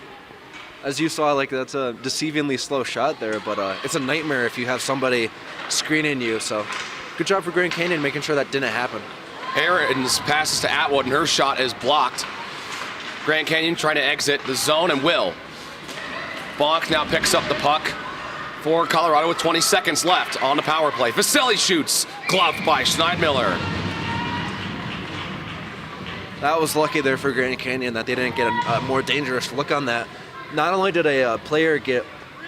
As you saw, like that's a deceivingly slow shot there, but it's a nightmare if you have somebody screening you. So good job for Grand Canyon making sure that didn't happen. Ahrens passes to Atwood, and her shot is blocked. Grand Canyon trying to exit the zone, and will. Bonk now picks up the puck for Colorado with 20 seconds left on the power play. Vaselli shoots, gloved by Schneidmiller. That was lucky there for Grand Canyon that they didn't get a more dangerous look on that. Not only did a player get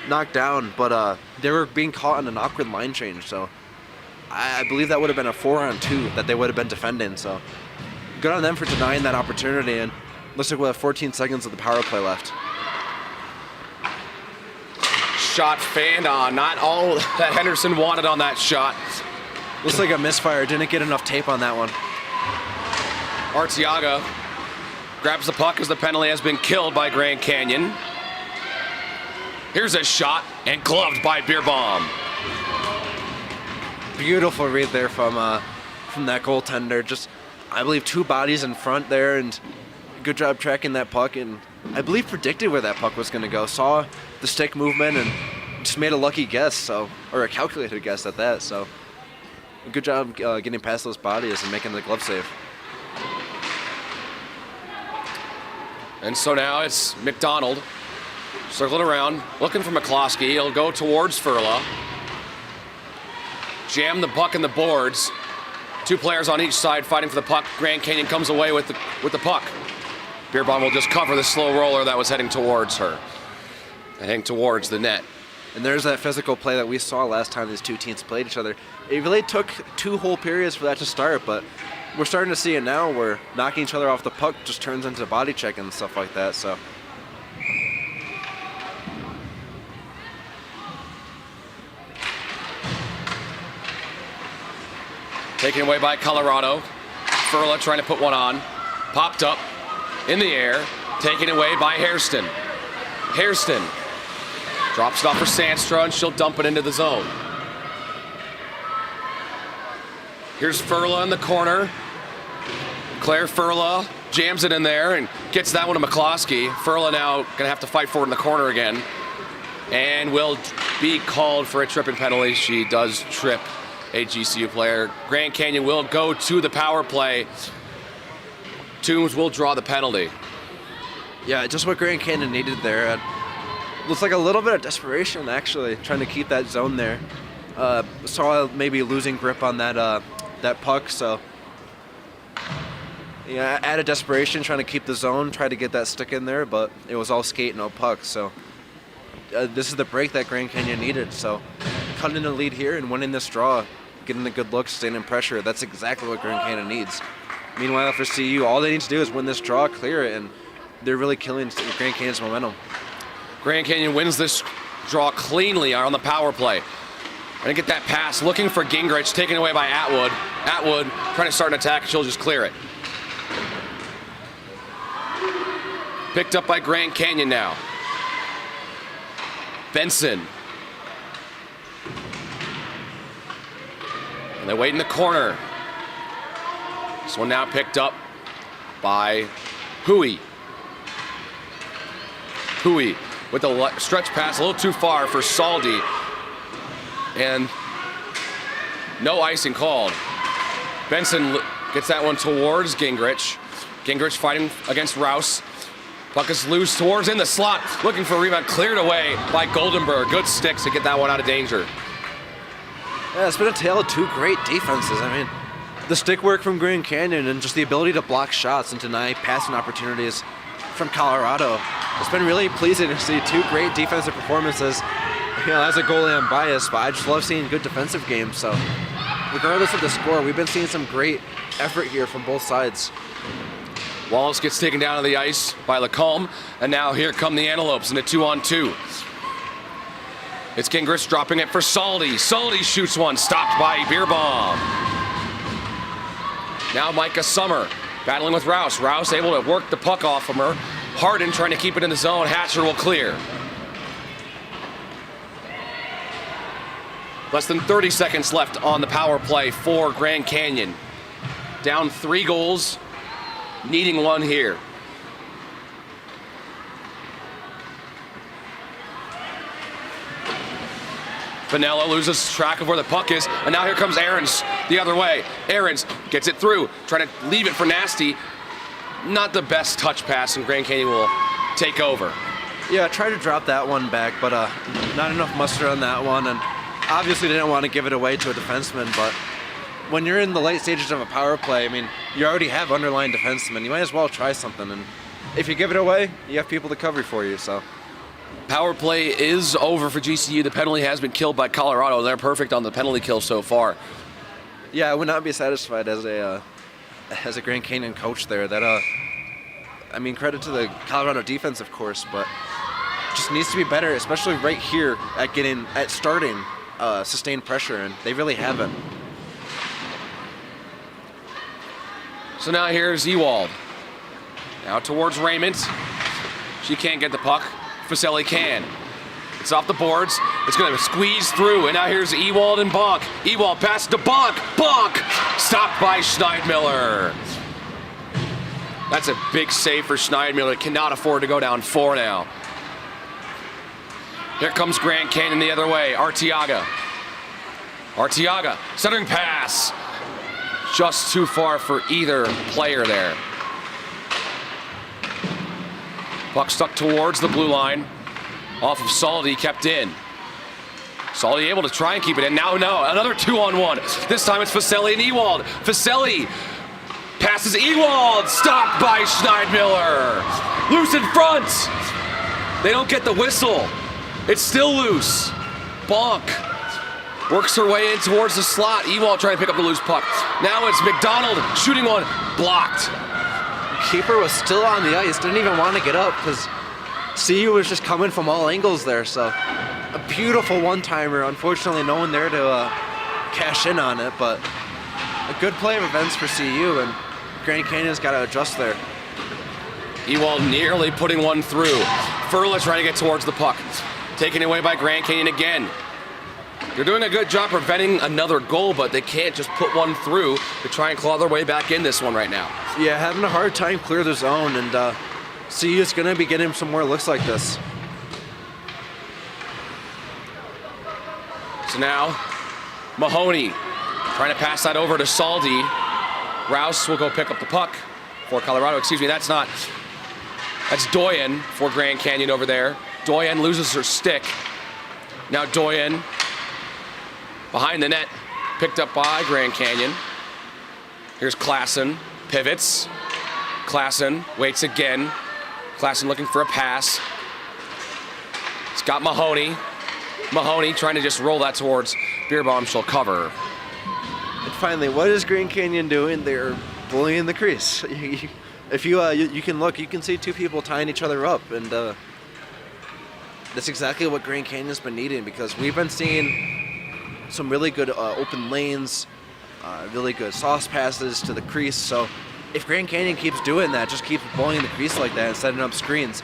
knocked down, but they were being caught in an awkward line change. So I believe that would have been a 4-on-2 that they would have been defending. So good on them for denying that opportunity. And looks like we'll have 14 seconds of the power play left. Shot fanned on. Not all that Henderson wanted on that shot. Looks like a misfire. Didn't get enough tape on that one. Arteaga grabs the puck as the penalty has been killed by Grand Canyon. Here's a shot, and gloved by Beerbaum. Beautiful read there from that goaltender. Just, I believe, 2 bodies in front there, and good job tracking that puck, and I believe predicted where that puck was going to go. Saw the stick movement and just made a lucky guess, or a calculated guess at that. So good job getting past those bodies and making the glove save. And so now it's McDonald circling around, looking for McCloskey. He'll go towards Furla. Jam the puck in the boards. 2 players on each side fighting for the puck. Grand Canyon comes away with the puck. Beerbaum will just cover the slow roller that was heading towards her. Heading towards the net. And there's that physical play that we saw last time these 2 teams played each other. It really took 2 whole periods for that to start, but we're starting to see it now where knocking each other off the puck just turns into body check and stuff like that. So Taken away by Colorado. Furla trying to put one on. Popped up in the air. Taken away by Hairston. Hairston drops it off for Sandstra, and she'll dump it into the zone. Here's Furla in the corner. Claire Furla jams it in there and gets that one to McCloskey. Furla now going to have to fight for it in the corner again. And will be called for a tripping penalty. She does trip a GCU player. Grand Canyon will go to the power play. Toombs will draw the penalty. Yeah, just what Grand Canyon needed there. Looks like a little bit of desperation, actually, trying to keep that zone there. Saw maybe losing grip on that puck, so yeah, out of desperation, trying to keep the zone, try to get that stick in there, but it was all skate, no puck. So this is the break that Grand Canyon needed. So cutting the lead here and winning this draw, getting a good look, staying in pressure, that's exactly what Grand Canyon needs. Meanwhile, for CU, all they need to do is win this draw, clear it, and they're really killing Grand Canyon's momentum. Grand Canyon wins this draw cleanly on the power play. Gonna get that pass, looking for Gingrich, taken away by Atwood. Atwood trying to start an attack, she'll just clear it. Picked up by Grand Canyon now. Benson. And they wait in the corner. This one now picked up by Hui. Hui with the stretch pass a little too far for Saldi. And no icing called. Benson gets that one towards Gingrich. Gingrich fighting against Rouse. Puck is loose towards in the slot. Looking for a rebound. Cleared away by Goldenberg. Good sticks to get that one out of danger. Yeah, it's been a tale of two great defenses. I mean, the stick work from Grand Canyon and just the ability to block shots and deny passing opportunities from Colorado. It's been really pleasing to see two great defensive performances. You know, as a goalie, I'm biased, but I just love seeing good defensive games. So, regardless of the score, we've been seeing some great effort here from both sides. Wallace gets taken down to the ice by Lacombe, and now here come the Antelopes in a 2-on-2. It's Gingrich dropping it for Saldi. Saldi shoots one, stopped by Beerbomb. Now Micah Summer battling with Rouse. Rouse able to work the puck off from her. Harden trying to keep it in the zone. Hatcher will clear. Less than 30 seconds left on the power play for Grand Canyon. Down 3 goals, needing one here. Vanella loses track of where the puck is, and now here comes Aarons the other way. Aarons gets it through, trying to leave it for Nasty. Not the best touch pass, and Grand Canyon will take over. Yeah, tried to drop that one back, but not enough muster on that one, and obviously didn't want to give it away to a defenseman, but when you're in the late stages of a power play, I mean, you already have underlying defensemen. You might as well try something, and if you give it away, you have people to cover for you, so. Power play is over for GCU. The penalty has been killed by Colorado. They're perfect on the penalty kill so far. Yeah, I would not be satisfied as a Grand Canyon coach there. That I mean, credit to the Colorado defense, of course, but just needs to be better, especially right here at starting sustained pressure, and they really haven't. So now here's Ewald. Now towards Raymond. She can't get the puck. Faselli can. It's off the boards. It's going to squeeze through, and now here's Ewald and Bonk. Ewald passes to Bonk. Bonk stopped by Schneidmiller. That's a big save for Schneidmiller. Cannot afford to go down 4 now. Here comes Grand Canyon the other way. Arteaga. Arteaga, centering pass. Just too far for either player there. Puck stuck towards the blue line. Off of Saldi, kept in. Saldi able to try and keep it in. Now, another 2-on-1. This time it's Faselli and Ewald. Faselli passes Ewald. Stopped by Schneidmiller. Loose in front. They don't get the whistle. It's still loose. Bonk works her way in towards the slot. Ewald trying to pick up the loose puck. Now it's McDonald shooting one. Blocked. Keeper was still on the ice, didn't even want to get up because CU was just coming from all angles there. So a beautiful one-timer. Unfortunately, no one there to cash in on it, but a good play of events for CU, and Grand Canyon's got to adjust there. Ewald nearly putting one through. Furla trying to get towards the puck. Taken away by Grand Canyon again. They're doing a good job preventing another goal, but they can't just put one through to try and claw their way back in this one right now. Yeah, having a hard time clear the zone, and CU is going to be getting some more looks like this. So now, Mahoney trying to pass that over to Saldi. Rouse will go pick up the puck for Colorado. Excuse me, that's Doyen for Grand Canyon over there. Doyen loses her stick. Now Doyen behind the net, picked up by Grand Canyon. Here's Klassen, pivots. Klassen waits again. Klassen looking for a pass. It's got Mahoney. Mahoney trying to just roll that towards Beerbaum. She'll cover. And finally, what is Grand Canyon doing? They're bullying the crease. If you can look, you can see two people tying each other up, and that's exactly what Grand Canyon's been needing, because we've been seeing some really good open lanes, really good sauce passes to the crease. So if Grand Canyon keeps doing that, just keeps bullying the crease like that and setting up screens,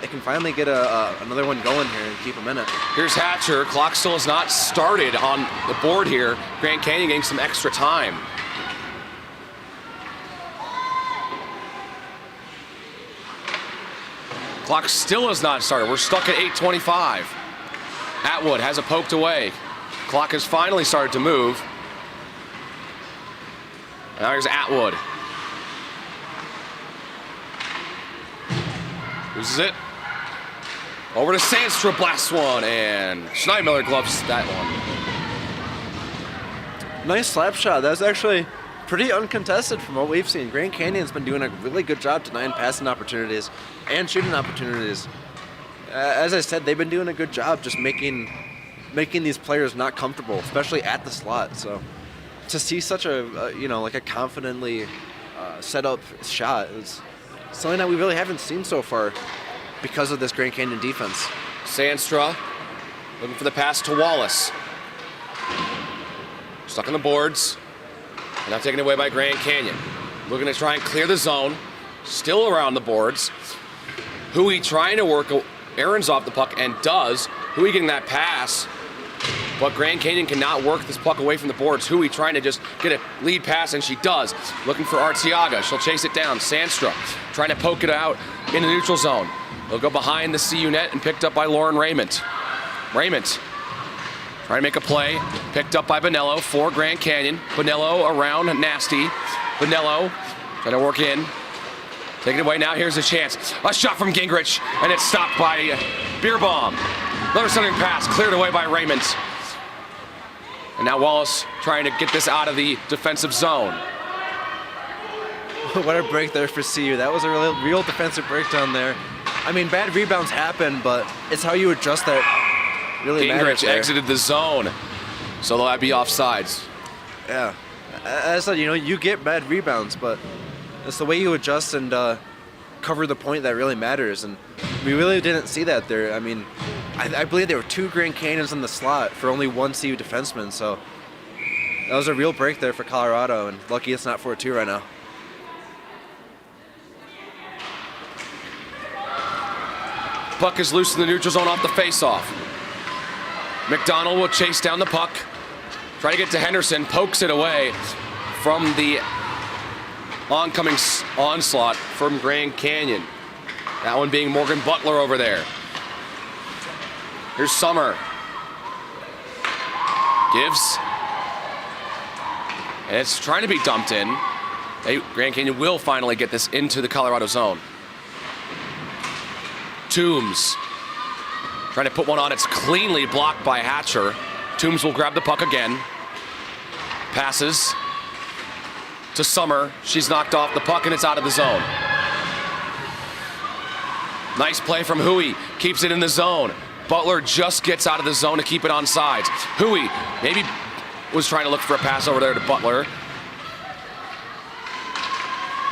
they can finally get another one going here and keep them in it. Here's Hatcher. Clock still has not started on the board here. Grand Canyon getting some extra time. Clock still has not started. We're stuck at 8:25. Atwood has it poked away. Clock has finally started to move. And now here's Atwood. Loses it. Over to Sandstrom, blasts one, and Schneidmiller gloves that one. Nice slap shot. That was actually pretty uncontested from what we've seen. Grand Canyon's been doing a really good job denying passing opportunities and shooting opportunities. As I said, they've been doing a good job just making these players not comfortable, especially at the slot. So to see such a like a confidently set up shot is something that we really haven't seen so far because of this Grand Canyon defense. Sandstra looking for the pass to Wallace. Stuck on the boards. And now taken away by Grand Canyon. Looking to try and clear the zone. Still around the boards. Hui trying to work errands off the puck, and does. Hui getting that pass. But Grand Canyon cannot work this puck away from the boards. Hui trying to just get a lead pass, and she does. Looking for Arteaga. She'll chase it down. Sandstra trying to poke it out in the neutral zone. They'll go behind the CU net and picked up by Lauren Raymond. Raymond trying to make a play. Picked up by Bonello for Grand Canyon. Bonello around Nasty. Bonello trying to work in. Take it away now. Here's a chance. A shot from Gingrich, and it's stopped by Beerbaum. Another centering pass cleared away by Raymond. And now Wallace trying to get this out of the defensive zone. What a break there for CU. That was a real defensive breakdown there. I mean, bad rebounds happen, but it's how you adjust that really matters Gingrich there. exited the zone, so they'll be offsides. Yeah. As I said, you get bad rebounds, but it's the way you adjust and cover the point that really matters. And we really didn't see that there. I mean, I believe there were 2 Grand Canyons in the slot for only 1 CU defenseman, so that was a real break there for Colorado, and lucky it's not 4-2 right now. Puck is loose in the neutral zone off the faceoff. McDonald will chase down the puck. Try to get to Henderson. Pokes it away from the oncoming onslaught from Grand Canyon. That one being Morgan Butler over there. Here's Summer. Gives. And it's trying to be dumped in. Grand Canyon will finally get this into the Colorado zone. Toombs trying to put one on. It's cleanly blocked by Hatcher. Toombs will grab the puck again. Passes to Summer. She's knocked off the puck, and it's out of the zone. Nice play from Hui. Keeps it in the zone. Butler just gets out of the zone to keep it on sides. Hui maybe was trying to look for a pass over there to Butler.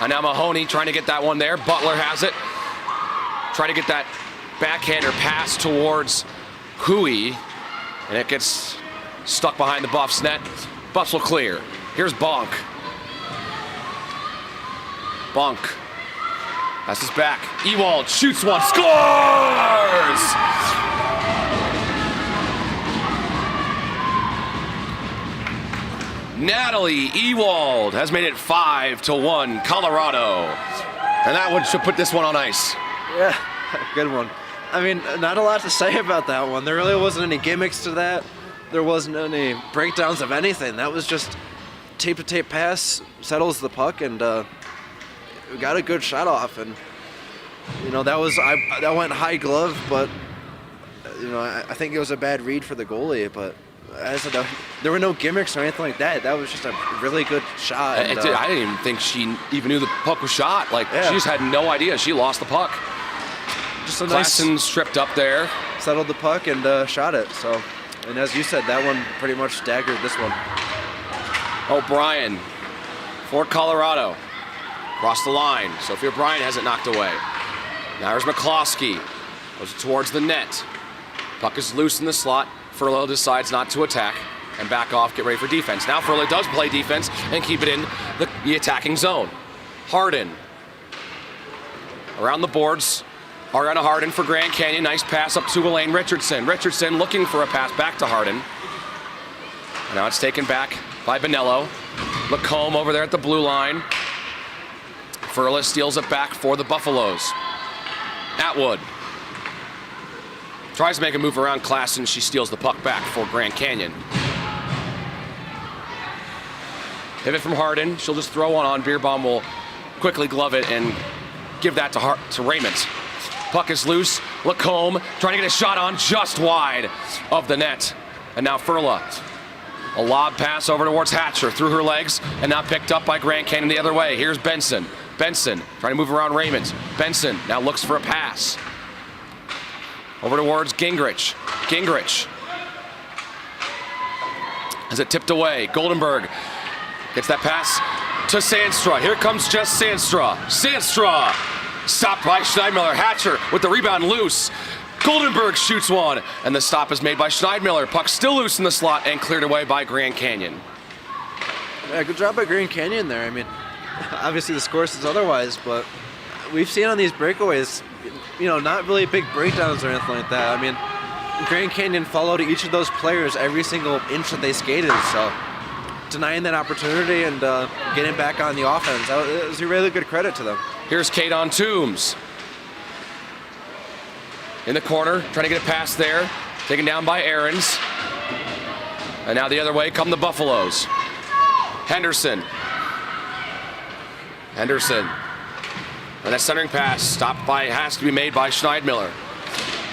And now Mahoney trying to get that one there. Butler has it. Try to get that backhander pass towards Hui, and it gets stuck behind the Buffs net. Buffs will clear. Here's Bonk. Bonk. Passes back. Ewald shoots one. Scores! Natalie Ewald has made it 5-1 Colorado. And that one should put this one on ice. Yeah, good one. I mean, not a lot to say about that one. There really wasn't any gimmicks to that. There wasn't any breakdowns of anything. That was just tape-to-tape pass, settles the puck, and got a good shot off. And you know, that went high glove, but you know, I think it was a bad read for the goalie. But as I said, there were no gimmicks or anything like that. That was just a really good shot. And, I didn't even think she even knew the puck was shot. Like, yeah. She just had no idea. She lost the puck. Just a Klassen stripped up there. Settled the puck and shot it. So, and as you said, that one pretty much staggered this one. O'Brien for Colorado. Across the line. Sophia O'Brien has it knocked away. Now here's McCloskey. Goes towards the net. Puck is loose in the slot. Furlow decides not to attack and back off, get ready for defense. Now Furlow does play defense and keep it in the attacking zone. Harden. Around the boards. Ariana Harden for Grand Canyon. Nice pass up to Elaine Richardson. Richardson looking for a pass back to Harden. And now it's taken back by Bonello. Lacombe over there at the blue line. Furla steals it back for the Buffaloes. Atwood. Tries to make a move around Klassen. She steals the puck back for Grand Canyon. Pivot from Harden. She'll just throw one on. Beerbaum will quickly glove it and give that to Raymond. Puck is loose. Lacombe trying to get a shot on just wide of the net. And now Furla. A lob pass over towards Hatcher through her legs and now picked up by Grand Canyon the other way. Here's Benson. Benson trying to move around Raymond. Benson now looks for a pass. Over towards Gingrich. Gingrich has it tipped away. Goldenberg gets that pass to Sandstra. Here comes just Sandstra. Sandstra stopped by Schneidmiller. Hatcher with the rebound loose. Goldenberg shoots one, and the stop is made by Schneidmiller. Puck still loose in the slot and cleared away by Grand Canyon. Yeah, good job by Grand Canyon there. I mean, obviously the score says otherwise, but we've seen on these breakaways, you know, not really big breakdowns or anything like that. I mean, Grand Canyon followed each of those players every single inch that they skated, so denying that opportunity and getting back on the offense, that was a really good credit to them. Here's Kate on Toombs. In the corner, trying to get a pass there. Taken down by Aarons. And now the other way come the Buffaloes. Henderson. Henderson. And that centering pass stopped by, has to be made by Schneidmiller.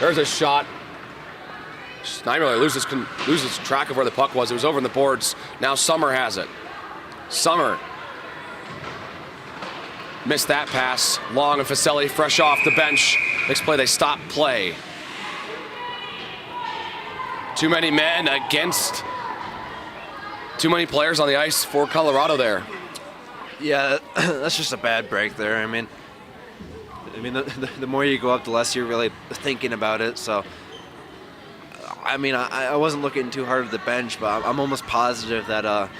There's a shot. Schneidmiller loses track of where the puck was. It was over in the boards. Now Summer has it. Summer missed that pass. Long and Facelli fresh off the bench. Next play, they stop play. Too many men against too many players on the ice for Colorado there. Yeah, that's just a bad break there. I mean, the more you go up, the less you're really thinking about it. So, I mean, I wasn't looking too hard at the bench, but I'm almost positive that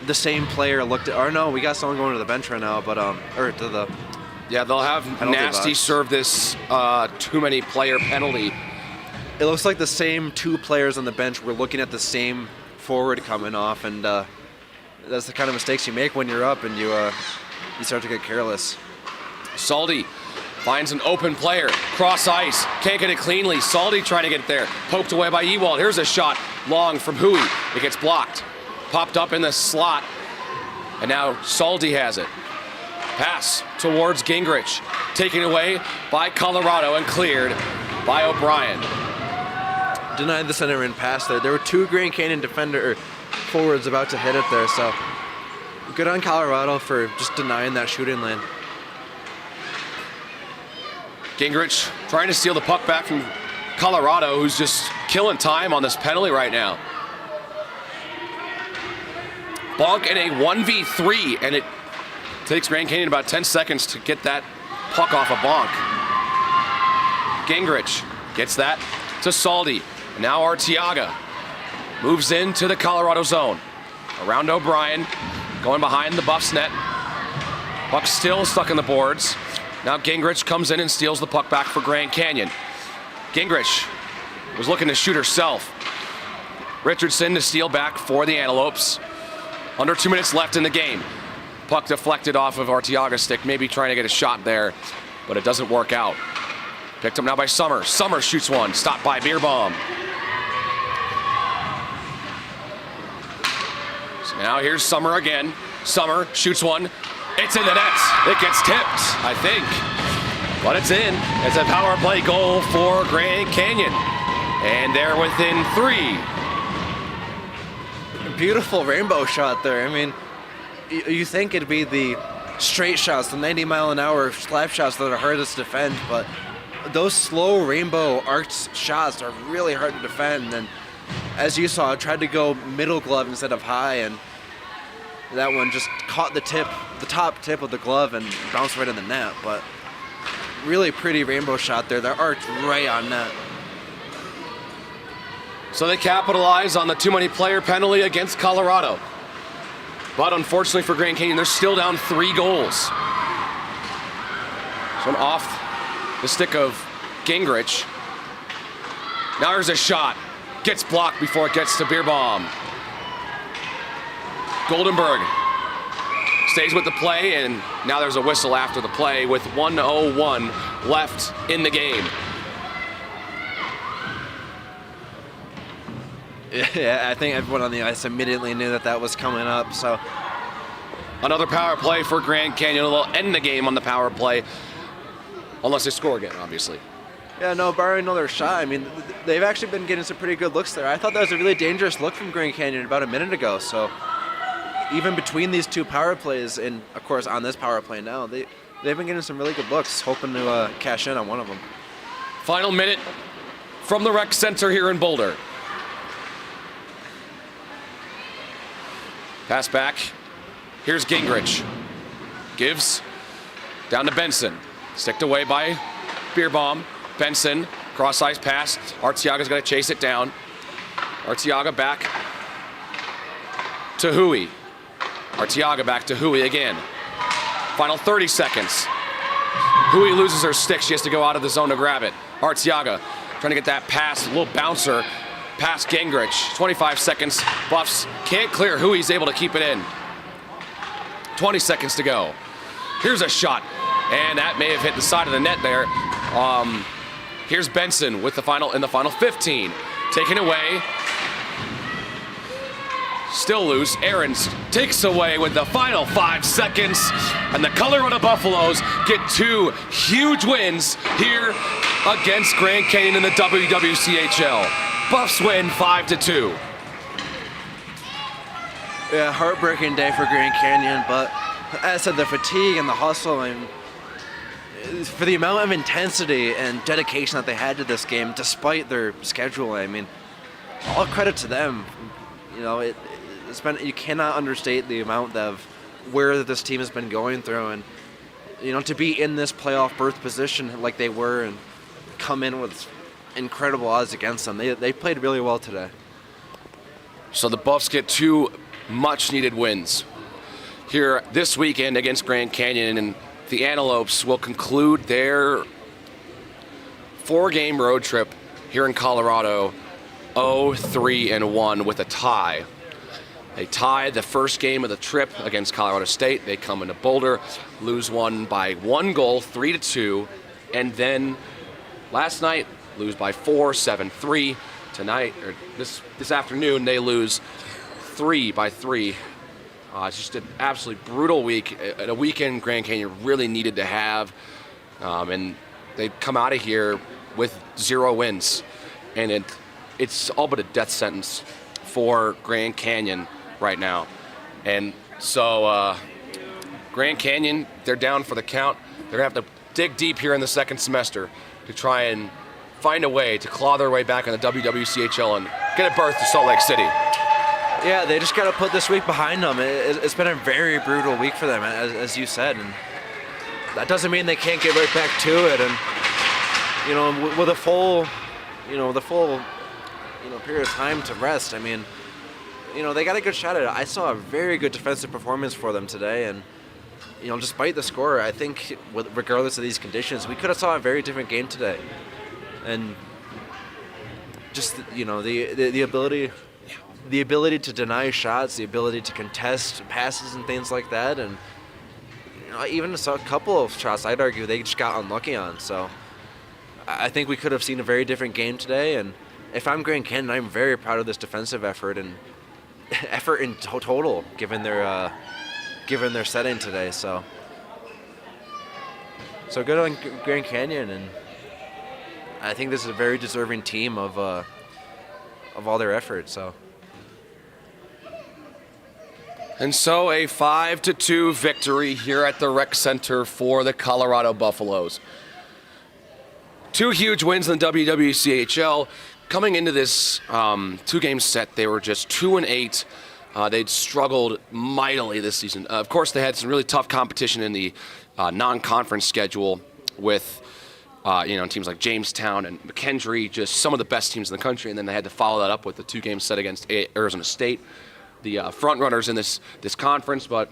the same player looked at, or no, we got someone going to the bench right now, but or to the. Yeah, they'll have Nasty box. serve this too many player penalty. It looks like the same two players on the bench were looking at the same forward coming off, and that's the kind of mistakes you make when you're up and you start to get careless. Saldi finds an open player, cross ice, can't get it cleanly. Saldi trying to get it there, poked away by Ewald. Here's a shot, long from Hui. It gets blocked, popped up in the slot, and now Saldi has it. Pass towards Gingrich, taken away by Colorado and cleared by O'Brien. Denied the center in pass there. There were two Grand Canyon forwards about to hit it there, so good on Colorado for just denying that shooting lane. Gingrich trying to steal the puck back from Colorado, who's just killing time on this penalty right now. Bonk in a 1v3, and it takes Grand Canyon about 10 seconds to get that puck off a Bonk. Gingrich gets that to Saldi. Now Arteaga moves into the Colorado zone. Around O'Brien, going behind the Buffs net. Puck still stuck in the boards. Now Gingrich comes in and steals the puck back for Grand Canyon. Gingrich was looking to shoot herself. Richardson to steal back for the Antelopes. Under 2 minutes left in the game. Puck deflected off of Arteaga's stick, maybe trying to get a shot there, but it doesn't work out. Picked up now by Summer. Summer shoots one, stopped by Beerbaum. So now here's Summer again. Summer shoots one. It's in the net. It gets tipped, I think. But it's in. It's a power play goal for Grand Canyon. And they're within 3. Beautiful rainbow shot there. I mean, you think it'd be the straight shots, the 90-mile-an-hour slap shots that are hardest to defend, but those slow rainbow arced shots are really hard to defend. And as you saw, I tried to go middle glove instead of high, and that one just caught the top tip of the glove and bounced right in the net. But really pretty rainbow shot there. They're arced right on net. So they capitalize on the too many player penalty against Colorado. But unfortunately for Grand Canyon, they're still down 3 goals. So one off the stick of Gingrich. Now there's a shot. Gets blocked before it gets to Beerbaum. Goldenberg stays with the play, and now there's a whistle after the play with 1:01 left in the game. Yeah, I think everyone on the ice immediately knew that was coming up. So another power play for Grand Canyon. They'll end the game on the power play, unless they score again, obviously. Yeah, no, barring another shot. I mean, they've actually been getting some pretty good looks there. I thought that was a really dangerous look from Grand Canyon about a minute ago. So even between these 2 power plays, and of course on this power play now, they've been getting some really good looks, hoping to cash in on one of them. Final minute from the rec center here in Boulder. Pass back. Here's Gingrich. Gives down to Benson. Sticked away by Beerbaum. Benson, cross-ice pass. Arteaga's got to chase it down. Arteaga back to Hui. Arteaga back to Hui again. Final 30 seconds. Hui loses her stick. She has to go out of the zone to grab it. Arteaga trying to get that pass, a little bouncer past Gingrich. 25 seconds. Buffs can't clear. Hui's able to keep it in. 20 seconds to go. Here's a shot, and that may have hit the side of the net there. Here's Benson with the final 15. Taken away. Still loose. Aarons takes away with the final 5 seconds. And the Colorado Buffaloes get 2 huge wins here against Grand Canyon in the WWCHL. Buffs win 5-2. Yeah, heartbreaking day for Grand Canyon, but as I said, the fatigue and the hustle, and for the amount of intensity and dedication that they had to this game, despite their schedule, I mean, all credit to them. You know, it's been, you cannot understate the amount of where this team has been going through, and you know, to be in this playoff berth position like they were and come in with incredible odds against them. They played really well today. So the Buffs get 2 much-needed wins here this weekend against Grand Canyon, and the Antelopes will conclude their 4-game road trip here in Colorado 0-3-1 with a tie. They tied the first game of the trip against Colorado State. They come into Boulder, lose one by 1 goal, 3-2, and then last night lose by 4, 7-3. Tonight, or this afternoon, they lose 3-3. It's just an absolutely brutal week, a weekend Grand Canyon really needed to have, and they come out of here with 0 wins, and it's all but a death sentence for Grand Canyon right now. And so Grand Canyon, they're down for the count. They're gonna have to dig deep here in the second semester to try and find a way to claw their way back in the WWCHL and get a berth to Salt Lake City. Yeah, they just got to put this week behind them. It's been a very brutal week for them, as you said, and that doesn't mean they can't get right back to it. And you know, with a full period of time to rest, I mean, they got a good shot at it. I saw a very good defensive performance for them today, and despite the score, I think regardless of these conditions, we could have saw a very different game today. And just the ability to deny shots, the ability to contest passes and things like that, and even a couple of shots I'd argue they just got unlucky on. So I think we could have seen a very different game today. And if I'm Grand Canyon, I'm very proud of this defensive effort in total, given their setting today. So good on Grand Canyon, and I think this is a very deserving team of all their effort. So. And so a 5-2 victory here at the Rec Center for the Colorado Buffaloes. 2 huge wins in the WWCHL. Coming into this 2-game set, they were just 2-8. They'd struggled mightily this season. Of course, they had some really tough competition in the non-conference schedule with teams like Jamestown and McKendree, just some of the best teams in the country. And then they had to follow that up with the 2-game set against Arizona State, the front runners in this conference. But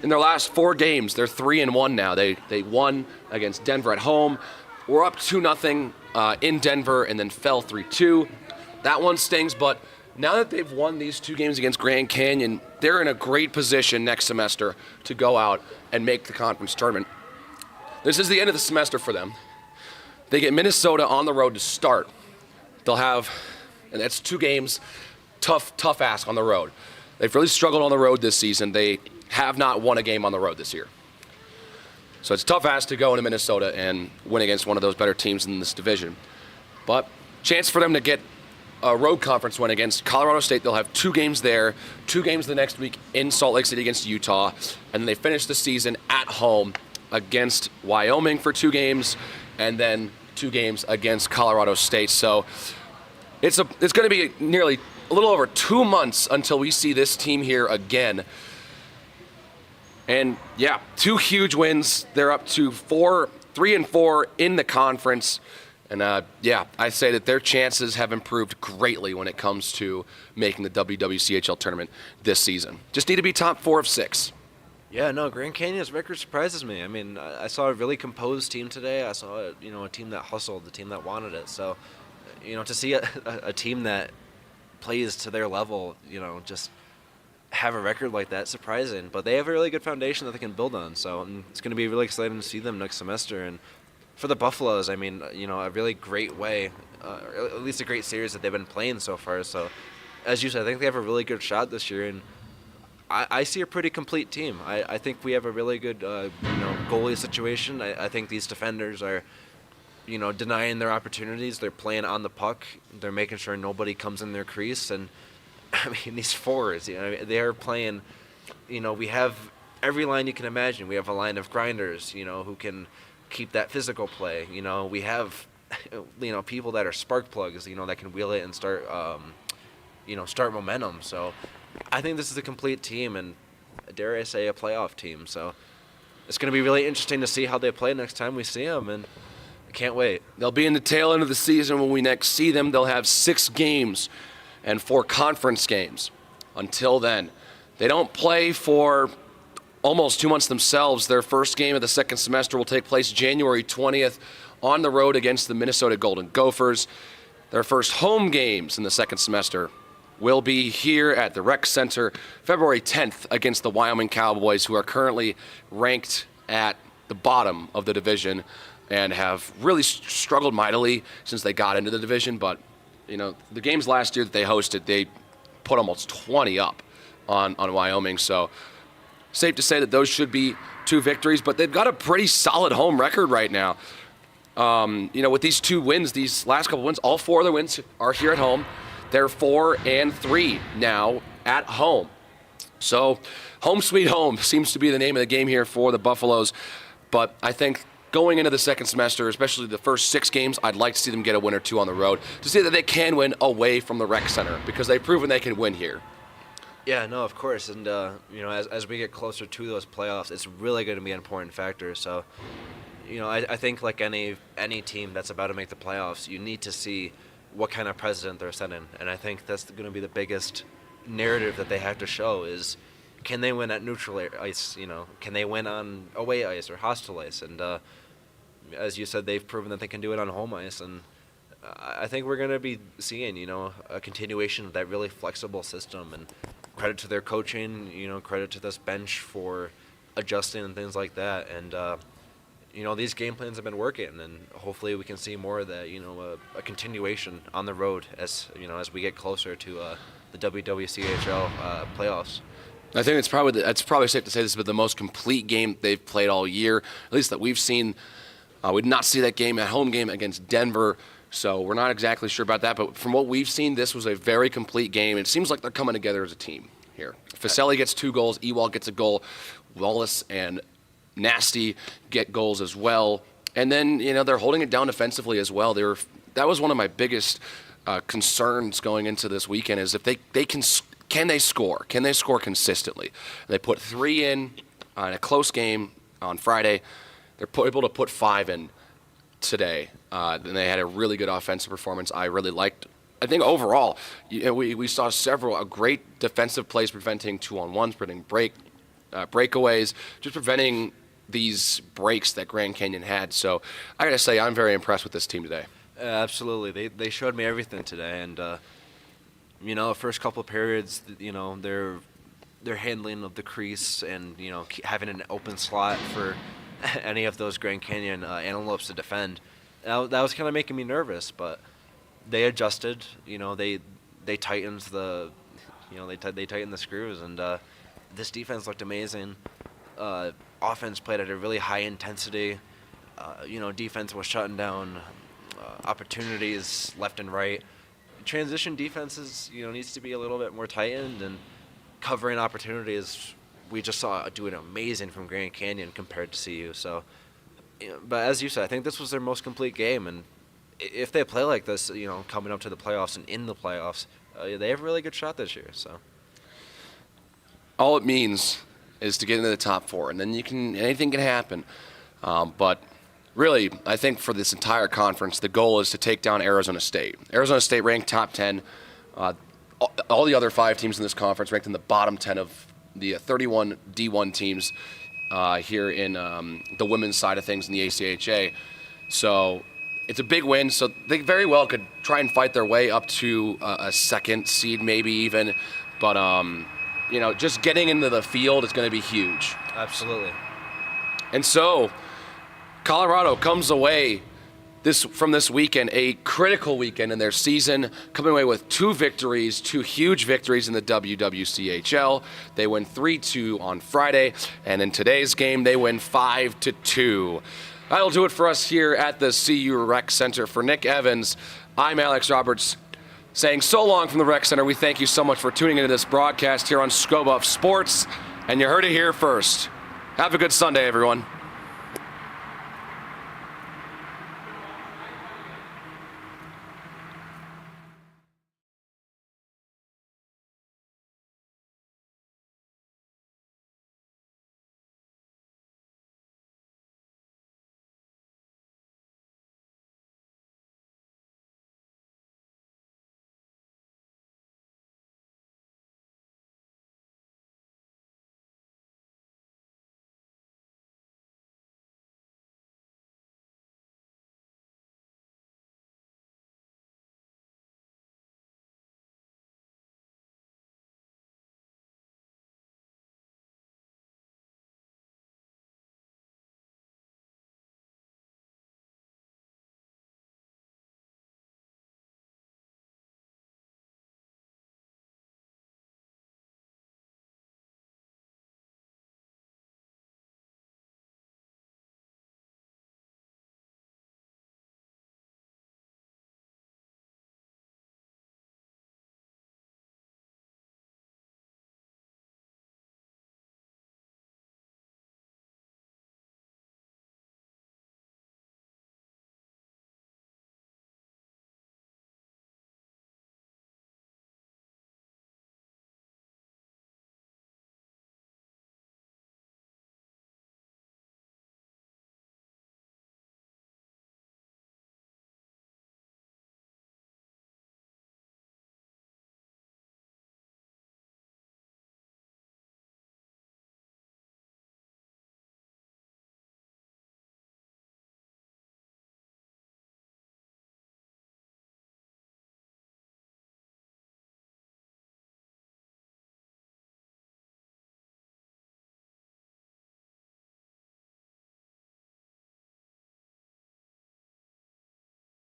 in their last 4 games, they're 3-1 now. They won against Denver at home. We're up 2-0 in Denver and then fell 3-2. That one stings, but now that they've won these 2 games against Grand Canyon, they're in a great position next semester to go out and make the conference tournament. This is the end of the semester for them. They get Minnesota on the road to start. They'll have, and that's 2 games, tough ask on the road. They've really struggled on the road this season. They have not won a game on the road this year. So it's tough ask to go into Minnesota and win against one of those better teams in this division. But chance for them to get a road conference win against Colorado State. They'll have 2 games there, 2 games the next week in Salt Lake City against Utah, and then they finish the season at home against Wyoming for 2 games, and then 2 games against Colorado State. So it's going to be nearly a little over 2 months until we see this team here again. And yeah, 2 huge wins. They're up to 3-4 in the conference. And I say that their chances have improved greatly when it comes to making the WWCHL tournament this season. Just need to be top 4 of 6. Yeah, no, Grand Canyon's record surprises me. I mean, I saw a really composed team today. I saw a team that hustled, a team that wanted it. So, to see a team that plays to their level, just have a record like that, surprising. But they have a really good foundation that they can build on. So it's going to be really exciting to see them next semester. And for the Buffaloes, I mean, a really great way, or at least a great series that they've been playing so far. So, as you said, I think they have a really good shot this year, and I see a pretty complete team. I think we have a really good, goalie situation. I think these defenders are, denying their opportunities. They're playing on the puck. They're making sure nobody comes in their crease. And, I mean, these forwards, they are playing, we have every line you can imagine. We have a line of grinders, who can keep that physical play. We have, people that are spark plugs, that can wheel it and start, start momentum. So I think this is a complete team, and dare I say a playoff team. So it's going to be really interesting to see how they play next time we see them, and I can't wait. They'll be in the tail end of the season when we next see them. They'll have 6 games and 4 conference games. Until then, they don't play for almost 2 months themselves. Their first game of the second semester will take place January 20th on the road against the Minnesota Golden Gophers. Their first home games in the second semester will be here at the Rec Center February 10th against the Wyoming Cowboys, who are currently ranked at the bottom of the division and have really struggled mightily since they got into the division. But, the games last year that they hosted, they put almost 20 up on Wyoming. So safe to say that those should be 2 victories, but they've got a pretty solid home record right now. With these 2 wins, these last couple wins, all 4 of the wins are here at home. They're 4-3 now at home. So home sweet home seems to be the name of the game here for the Buffaloes. But I think going into the second semester, especially the first 6 games, I'd like to see them get a win or 2 on the road to see that they can win away from the Rec Center, because they've proven they can win here. Yeah, no, of course. And, as we get closer to those playoffs, it's really going to be an important factor. So, I think like any team that's about to make the playoffs, you need to see what kind of president they're setting. And I think that's going to be the biggest narrative that they have to show is, can they win at neutral ice? Can they win on away ice or hostile ice? And as you said, they've proven that they can do it on home ice. And I think we're going to be seeing, a continuation of that really flexible system. And credit to their coaching, credit to this bench for adjusting and things like that. And these game plans have been working, and hopefully we can see more of that, a continuation on the road as we get closer to the WWCHL playoffs. I think it's probably safe to say this has been the most complete game they've played all year, at least that we've seen. We did not see that home game against Denver, so we're not exactly sure about that. But from what we've seen, this was a very complete game. It seems like they're coming together as a team here. Facelli gets 2 goals. Ewald gets a goal. Wallace and Nasty get goals as well. And then, they're holding it down defensively as well. That was one of my biggest concerns going into this weekend is if they can they score? Can they score consistently? They put 3 in a close game on Friday. They're able to put 5 in today. And they had a really good offensive performance. I really liked. I think overall, we saw several great defensive plays preventing 2-on-1s, preventing breakaways, just preventing these breaks that Grand Canyon had. So I got to say, I'm very impressed with this team today. Absolutely. They showed me everything today. And, the first couple of periods, their handling of the crease and, having an open slot for any of those Grand Canyon Antelopes to defend, that was kind of making me nervous. But they adjusted. They tightened the, they tightened the screws. And this defense looked amazing. Offense played at a really high intensity. Defense was shutting down opportunities left and right. Transition defenses, needs to be a little bit more tightened, and covering opportunities we just saw doing amazing from Grand Canyon compared to CU. So, but as you said, I think this was their most complete game, and if they play like this, coming up to the playoffs and in the playoffs, they have a really good shot this year. So, all it means is to get into the top 4, and then anything can happen. But really, I think for this entire conference, the goal is to take down Arizona State. Arizona State ranked top 10. All the other 5 teams in this conference ranked in the bottom 10 of the 31 D1 teams here in the women's side of things in the ACHA. So it's a big win. So they very well could try and fight their way up to a second seed, maybe even. But just getting into the field is going to be huge. Absolutely. And so Colorado comes away from this weekend, a critical weekend in their season, coming away with 2 victories, 2 huge victories in the WWCHL. They win 3-2 on Friday, and in today's game, they win 5-2. That'll do it for us here at the CU Rec Center. For Nick Evans, I'm Alex Roberts, saying so long from the Rec Center. We thank you so much for tuning into this broadcast here on Scobuff Sports, and you heard it here first. Have a good Sunday, everyone.